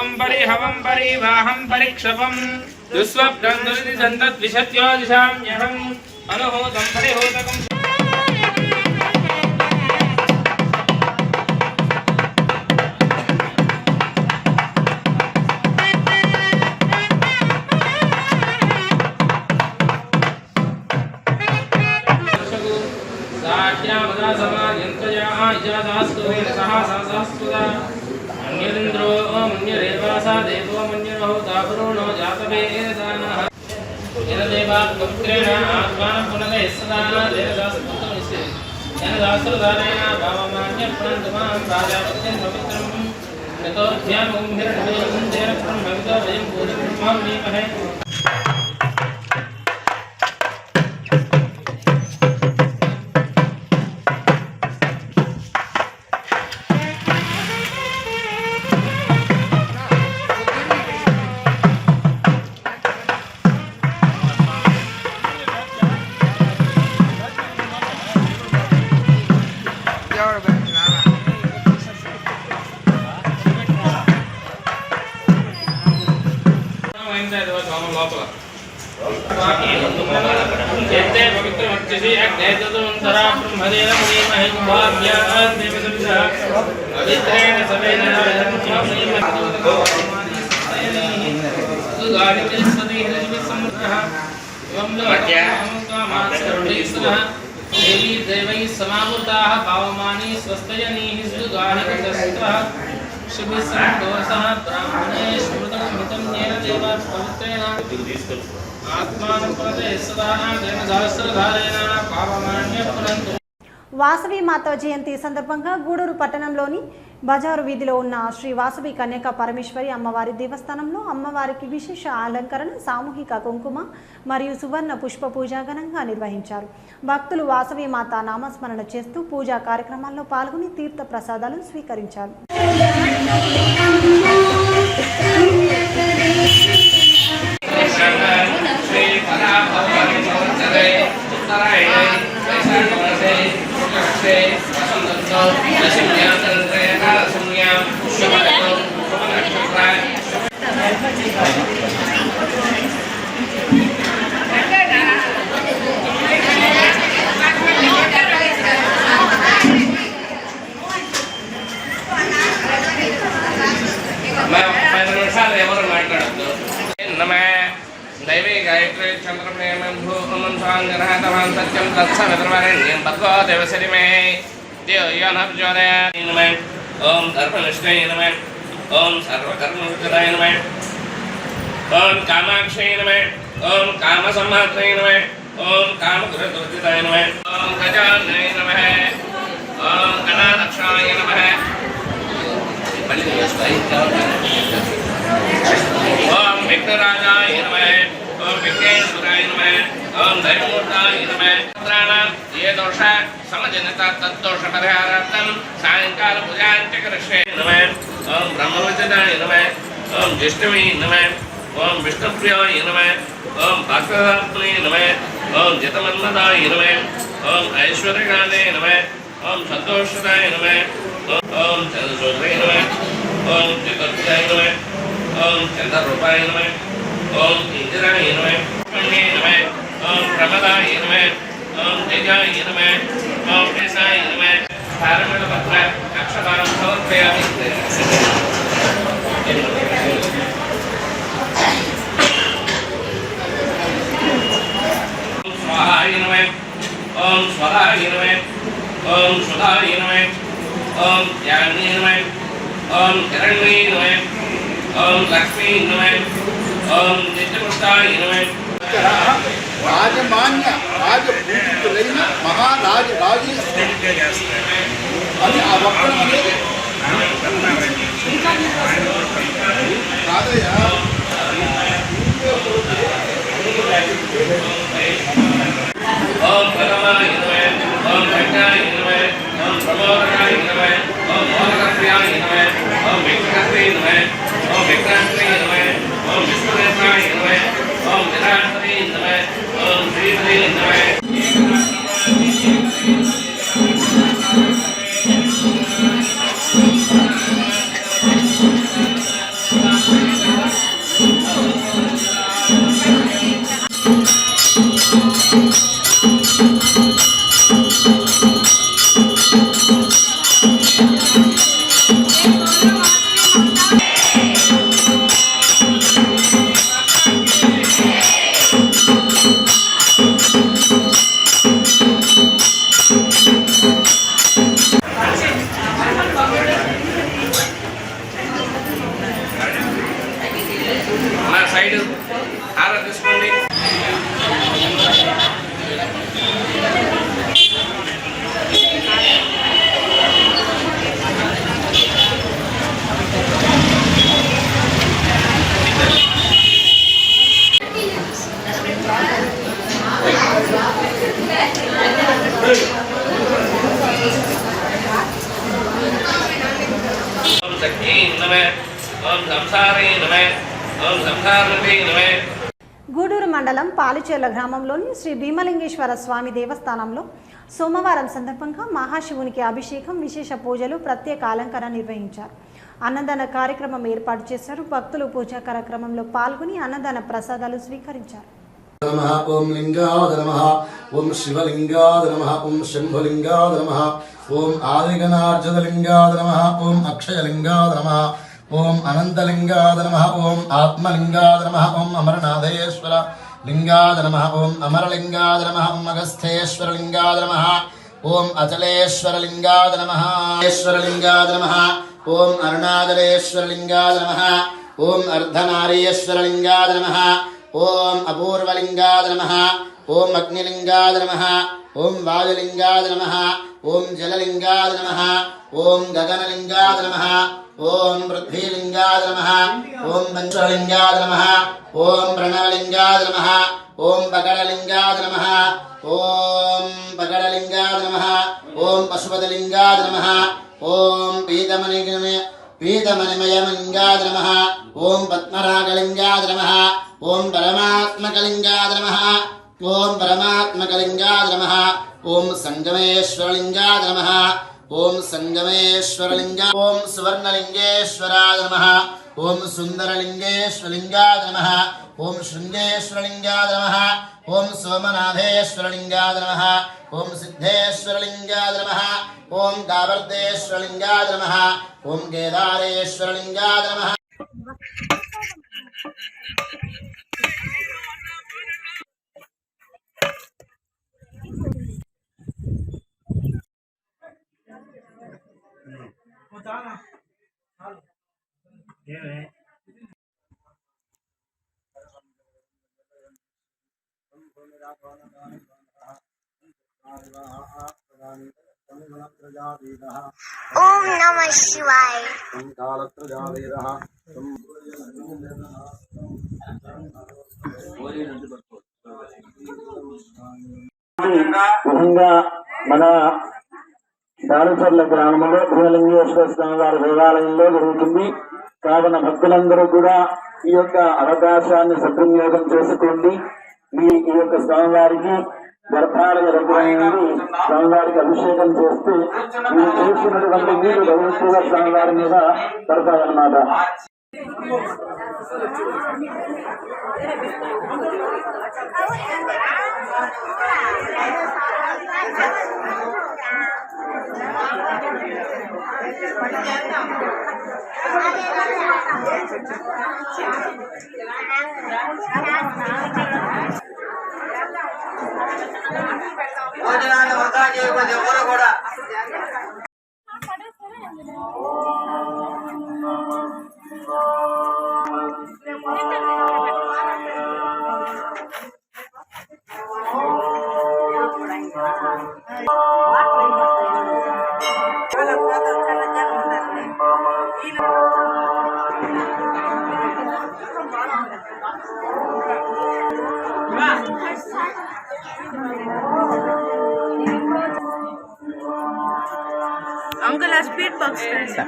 ओम परिहवं परिवाहं परिक्षपं दुस्वप्नं दुर्निसन्तद्विषत्यो दिशाम्यहम् अनुहोतं परिहोतकम् मन्यरिन्द्रो मन्यरेवासा देवो मन्यरो दापुरुणो जातवेदानः येन देवात् पुत्रेण आत्मानं पुनः सदा देवदासपुत्रमिति येन दासुरधारेण भावमान्यप्रणन्तु मां राजापत्यं पवित्रं यतोऽध्यामं हिरण्मयं तेन ब्रह्मविदो वयं पूजितं नीमहे देवी देवैः समावृताः पावमानी स्वस्तयनीः सुगाहितस्तः शुभिः सन्तोषः ब्राह्मणे स्मृतं हितं येन देवात् पवित्रेण आत्मानं प्रदे सदा तेन सहस्रधारेण पावमान्यपुनन्तु। వాసవి మాత జయంతి సందర్భంగా గూడూరు పట్టణంలోని బజారు వీధిలో ఉన్న శ్రీ వాసవి కన్యక పరమేశ్వరి అమ్మవారి దేవస్థానంలో అమ్మవారికి విశేష అలంకరణ, సామూహిక కుంకుమ మరియు సువర్ణ పుష్ప పూజ ఘనంగా నిర్వహించారు. భక్తులు వాసవి మాత నామస్మరణ చేస్తూ పూజా కార్యక్రమాల్లో పాల్గొని తీర్థ ప్రసాదాలు స్వీకరించారు. दैवी गायत्री चंद्रप्रेमं भूमं स्वांगरहतवान् सत्यं तत्सवितुर्वरेण्यं भगवो देवसरिमे देवयानप्रचोदयात् नमः। ओम धर्मनिष्ठाय नमः। ओम सर्वकर्मविद्याय नमः। ओम कामाक्षय नमः। ओम कामसम्मात्राय नमः। ओम कामगुरुदुर्जिताय नमः। ओम गजाननाय नमः। ओम गणाध्यक्षाय नमः। ओम विघ्नराजाय नमः। ओम विघ्नेश्वराय नमः। ओम दैवमूर्ताय नमः। पुत्राणां ये दोष समजनता तद्दोष परिहारार्थं सायंकाल पूजां च करिष्ये नमः। ओम ब्रह्मवचनाय नमः। ओम जिष्णवे नमः। ओम विष्णुप्रियाय नमः। ओम भक्तदात्मने नमः। ओम जितमन्मदाय नमः। ओम ऐश्वर्यकाले नमः। ओम संतोषदाय नमः। ओम चंद्रशोधराय नमः। ओम चतुर्थाय नमः। ओम चंद्ररूपाय नमः। ओम इंद्राय नमः। पुण्ये नमः। ओम प्रमदाय नमः। ओम तेजाय नमः। ओम केशाय नमः। धारणपत्र अक्षतां समर्पयामि। स्वाहाय नमः। ओम स्वराय नमः। ओम सुधाय नमः। ओम ज्ञानी नमः। ओम हिरण्ये नमः। ओम लक्ष्मी नमः। ओम नित्यपुष्टाय नमः। రాజమాన్య రాజపూజితులైన మహారాజు రాజు అని ఆ వక్రం అనేది కాదయ్యా. ओम परमाय नमः। ओम भक्ताय नमः। ओम प्रमोदकाय नमः। ओम मोदकप्रियाय नमः। ओम विघ्नकर्त्रे नमः। ओम विघ्नात्रे नमः। ओम विष्णुनेत्राय नमः। ओम विराटरे नमः। ओम श्रीधरे नमः। మన సైడ్ ఆరా తీసుకోండి. ఓం శక్తి నమః. ఓం సంసారే నమః. ఓం సంసారణే నమః. గూడూరు మండలం పాలిచేర్ల గ్రామంలోని శ్రీ భీమలింగేశ్వర స్వామి దేవస్థానంలో సోమవారం సందర్భంగా మహాశివునికి అభిషేకం, విశేష పూజలు, ప్రత్యేక అలంకరణ నిర్వహించారు. అన్నదాన కార్యక్రమం ఏర్పాటు చేశారు. భక్తులు పూజా కార్యక్రమంలో పాల్గొని అన్నదాన ప్రసాదాలు స్వీకరించారు. ఓం లింగాయ నమః. ఓం శివలింగాయ నమః. ఓం శంభులింగాయ నమః. ఓం ఆదిగణార్జునలింగాయ నమః. ఓం అక్షయలింగాయ నమః. ఓం అనంతలింగాయ నమః. ఓం ఆత్మలింగాయ నమః. ఓం అమరనాథేశ్వర లింగాయ నమః. ఓం అమరలింగాయ నమః. ఓం అగస్థేశ్వరలింగాయ నమః. ఓం అచలేశ్వరలింగాయ నమః. ఈశ్వరలింగాయ నమః. ఓం అరుణాచలేశ్వరలింగాయ నమః. ఓం అర్ధనారీశ్వరలింగాయ నమః. ఓం అపూర్వలింగాయ నమః. ఓం అగ్నిలింగాయ నమః. ఓం వాయులింగాయ నమః. ఓం జలలింగాయ నమః. ఓం గగనలింగాయ నమః. ఓం పృథ్వీలింగాయ నమః. ఓం పంచలింగాయ నమః. ఓం ప్రణవలింగాయ నమః. ఓం పకడలింగాయ నమః. ఓం పకడలింగాయ నమః. ఓం పశుపతిలింగాయ నమః. ఓం పీతమణిమయలింగాయ నమః. ఓం పద్మరాగలింగాయ నమః. ఓం పరమాత్మకలింగాయ నమః. ఓం పరమాత్మకలింగాయ నమః. ఓం సంగమేశ్వరలింగాయ నమః. ఓం సంగమేశ్వరలింగా. ఓం సువర్ణలింగేశ్వరాయ నమః. ఓం సుందరలింగేశ్వరలింగాయ నమః. ఓం శృంగేశ్వరలింగాయ నమః. ఓం సోమనాథేశ్వరలింగాయ నమః. ఓం సిద్ధేశ్వరలింగాయ నమః. ఓం గావర్ధేశ్వరలింగాయ నమః. ఓం కేదారేశ్వరలింగాయ నమః. ఓం నమః శివాయ. మన దారుచర్ల గ్రామంలో భీమలింగేశ్వర స్వామి వారి దేవాలయంలో జరుగుతుంది. కావున భక్తులందరూ కూడా ఈ యొక్క అవకాశాన్ని సద్వినియోగం చేసుకోండి. మీ ఈ యొక్క స్వామివారికి గర్భాలయ దగ్గర స్వామివారికి అభిషేకం చేస్తూ మీరు చేసినటువంటి నీరు డైరెక్ట్గా స్వామివారి మీద పడతాయన్నమాట. Uncle, a speed box friend.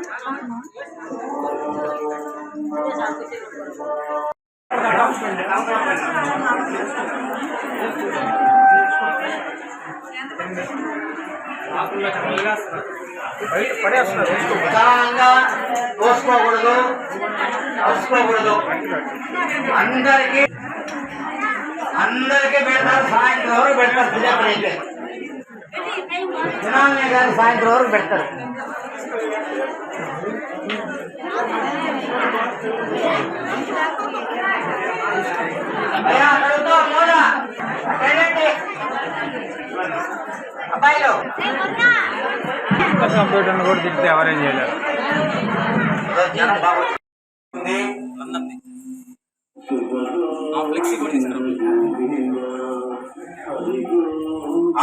నిదానంగా కోసుకోకూడదు, కోసుకోకూడదు. అందరికీ పెడతారు, సాయంత్రం వరకు పెడతారు. పూజాపడైతే దినాలనే కానీ సాయంత్రం వరకు పెడతారు. అబ్బాయిలు కూడా తింటే ఎవరేం చేయలేరు.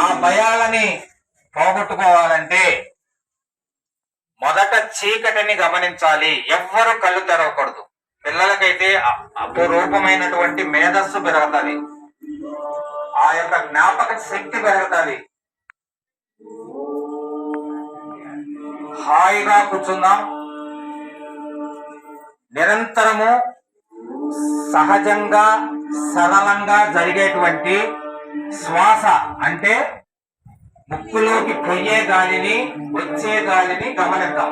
ఆ భయాలని పోగొట్టుకోవాలంటే మొదట చీకటిని గమనించాలి. ఎవ్వరు కళ్ళు తెరవకూడదు. పిల్లలకైతే అపురూపమైనటువంటి మేధస్సు పెరుగుతుంది, ఆ యొక్క జ్ఞాపక శక్తి పెరుగుతుంది. హాయిగా కూర్చుందాం. నిరంతరము సహజంగా సరళంగా జరిగేటువంటి శ్వాస అంటే ముక్కులోకి పోయే గాలిని వచ్చే గాలిని గమనిద్దాం.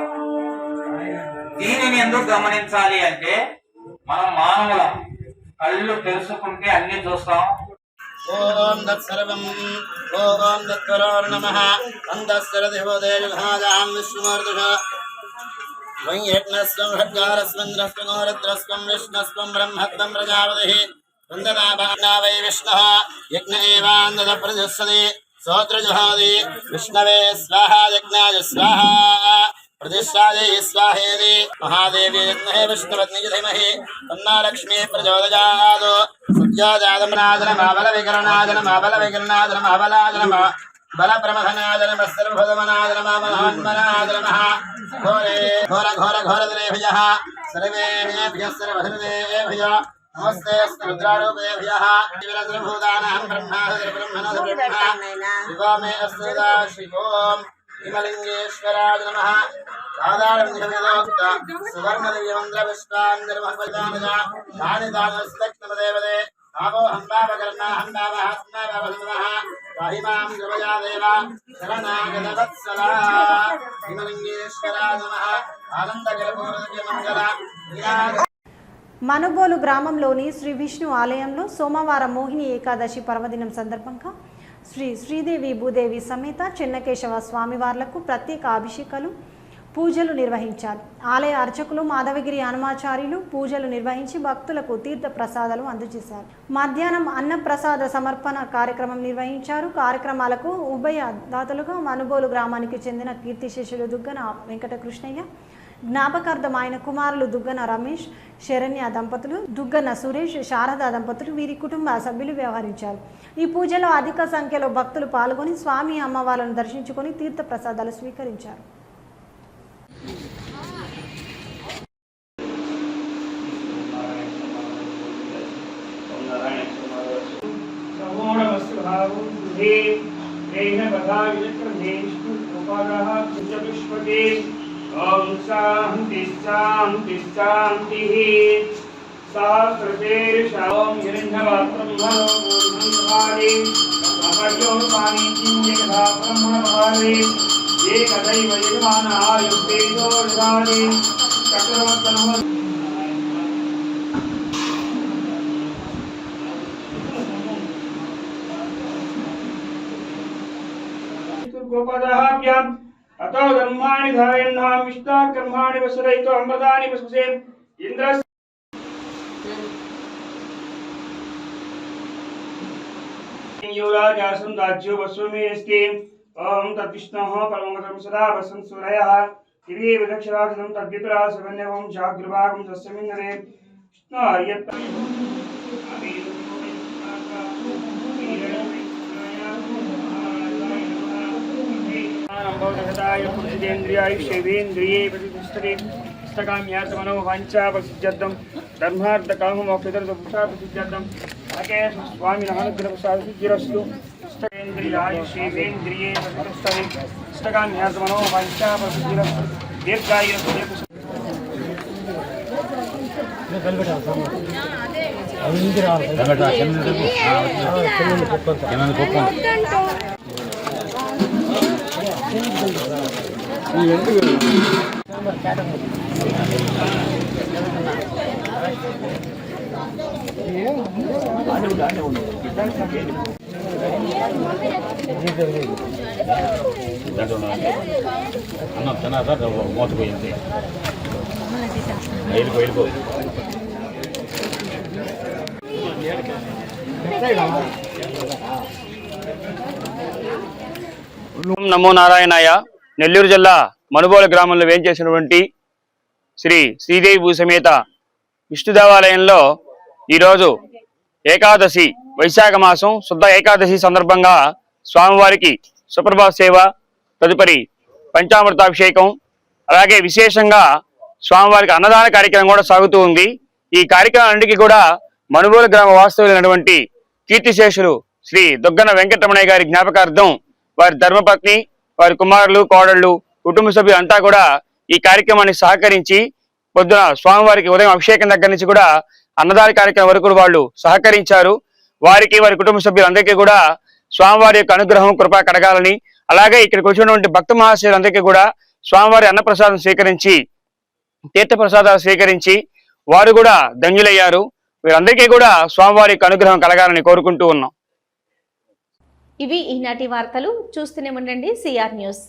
దీనిని ఎందుకు గమనించాలి అంటే మనం మానవులం, కళ్ళు తెలుసుకుంటే అన్ని చూస్తాం. ఓం దత్సర్వం ఓం దత్వరో నమః అంతఃసరదేవో దేవహాజాం విష్ణుమూర్తిః వైయజ్ఞస్వం ఖడ్గారస్వంద్రస్వం గోరద్రస్వం విష్ణస్వం బ్రహ్మత్వం ప్రజాపతిః వందనాభానా వై విష్ణుః యజ్ఞ ఏవాందద ప్రజస్సది సోత్రజుహాది విష్ణవే స్వాహా యజ్ఞాయ స్వాహా प्रतिष्ठायै स्वाहेति महादेवी यज्ञे विष्णुपत्नी धीमहि तन्ना लक्ष्मी प्रचोदयात् सत्याजातमनादनमाबलविकरणादनमाबलविकरणादनमाबलादनम बलप्रमथनादनम सर्वभुवनादनमामहान्मनादनमः घोरे घोर घोर घोरदरेभ्यः सर्वेभ्यः सर्वधर्मेभ्यः नमस्ते रुद्रारूपेभ्यः विरसभूतानां ब्रह्मा शिवो मे अस्मदा शिवोम् हिमलिंगेश्वराय नमः साधारणोक्त सुवर्णदिव्यमन्त्रपुष्पाञ्जलिमहपदानजा दानिदानस्तक्तमदेवदे आपो हम्बावकर्णा हम्बावहात्मावनमः पाहिमां कृपया देव शरणागतवत्सला हिमलिंगेश्वराय नमः आनन्दकरपूर्णदिव्यमङ्गल మనుబోలు గ్రామంలోని శ్రీ విష్ణు ఆలయంలో సోమవారం మోహిని ఏకాదశి పర్వదినం సందర్భంగా శ్రీ శ్రీదేవి భూదేవి సమేత చెన్నకేశవ స్వామివార్లకు ప్రత్యేక అభిషేకాలు పూజలు నిర్వహించారు. ఆలయ అర్చకులు మాధవగిరి హనుమాచార్యులు పూజలు నిర్వహించి భక్తులకు తీర్థ ప్రసాదాలు అందజేశారు. మధ్యాహ్నం అన్న ప్రసాద సమర్పణ కార్యక్రమం నిర్వహించారు. కార్యక్రమాలకు ఉభయ దాతలుగా మనుబోలు గ్రామానికి చెందిన కీర్తిశేషులు దుగ్గన వెంకటకృష్ణయ్య, జ్ఞాపకార్థం ఆయన కుమారులు దుగ్గన రమేష్, శరణ్య దంపతులు, దుగ్గన సురేష్, శారదా దంపతులు, వీరి కుటుంబ సభ్యులు వ్యవహరించారు. ఈ పూజలో అధిక సంఖ్యలో భక్తులు పాల్గొని స్వామి అమ్మవార్లను దర్శించుకొని తీర్థ ప్రసాదాలు స్వీకరించారు. ओम शांति शांति शांति सहस्रशीर्षा ओम हिरण्यपात्रं हरो ब्रह्मणि अपयो पाणि किञ्चिदा ब्रह्मणि एकदैव यजमानः युक्तेजो ददाति चक्रवर्तनः गोपदाभ्यां अतो धर्माणि धारयन्नां विष्णा कर्माणि वसरयितो अमृतानि वसुसे इंद्र युवराजासं राज्यो वसुमेस्ति ओम तद्विष्णोः परमगतं सदा वसन् सूरयः दिवे विदक्षराजनं तद्वितरा सवन्यवं जागृभागं तस्मिन्नरे विष्णु हरियत् पुरुषेन्द्रिये प्रतिष्ठते पुस्तकाम्यात्मनो वाञ्छा प्रसिद्ध्यर्थं धर्मार्थकाममोक्षदर्शपुषा प्रसिद्ध्यर्थं राकेश स्वामिनः अनुग्रहप्रसादसिद्धिरस्तु पुस्तकेन्द्रियायुषेन्द्रिये प्रतिष्ठते पुस्तकाम्यात्मनो वाञ्छा प्रसिद्धिरस्तु दीर्घायुः అన్నం తిన్నాక మోసపోయింది వెళ్ళిపో నమో నారాయణాయ. నెల్లూరు జిల్లా మనుబోలు గ్రామంలో వేంచేసినటువంటి శ్రీ శ్రీదేవి భూసమేత విష్ణు దేవాలయంలో ఈరోజు ఏకాదశి వైశాఖ మాసం శుద్ధ ఏకాదశి సందర్భంగా స్వామివారికి సుప్రభాత సేవ, తదుపరి పంచామృతాభిషేకం, అలాగే విశేషంగా స్వామివారికి అన్నదాన కార్యక్రమం కూడా సాగుతూ ఉంది. ఈ కార్యక్రమాలన్నిటికీ కూడా మనుబోలు గ్రామ వాస్తవులైనటువంటి కీర్తిశేషులు శ్రీ దుగ్గన వెంకటరమణయ్య గారి జ్ఞాపకార్థం వారి ధర్మపత్ని, వారి కుమారులు, కోడళ్ళు, కుటుంబ సభ్యులు అంతా కూడా ఈ కార్యక్రమాన్ని సహకరించి పొద్దున స్వామివారికి ఉదయం అభిషేకం దగ్గర నుంచి కూడా అన్నదాన కార్యక్రమం వరకు వాళ్ళు సహకరించారు. వారికి, వారి కుటుంబ సభ్యులందరికీ కూడా స్వామివారి యొక్క అనుగ్రహం, కృప కడగాలని, అలాగే ఇక్కడికి వచ్చినటువంటి భక్త మహాశయులందరికీ కూడా స్వామివారి అన్నప్రసాదం స్వీకరించి, తీర్థప్రసాదాలు స్వీకరించి వారు కూడా ధన్యులయ్యారు. వీరందరికీ కూడా స్వామివారి యొక్క అనుగ్రహం కలగాలని కోరుకుంటూ ఉన్నాం. ఇవి ఈనాటి వార్తలు. చూస్తూనే ఉండండి సిఆర్ న్యూస్.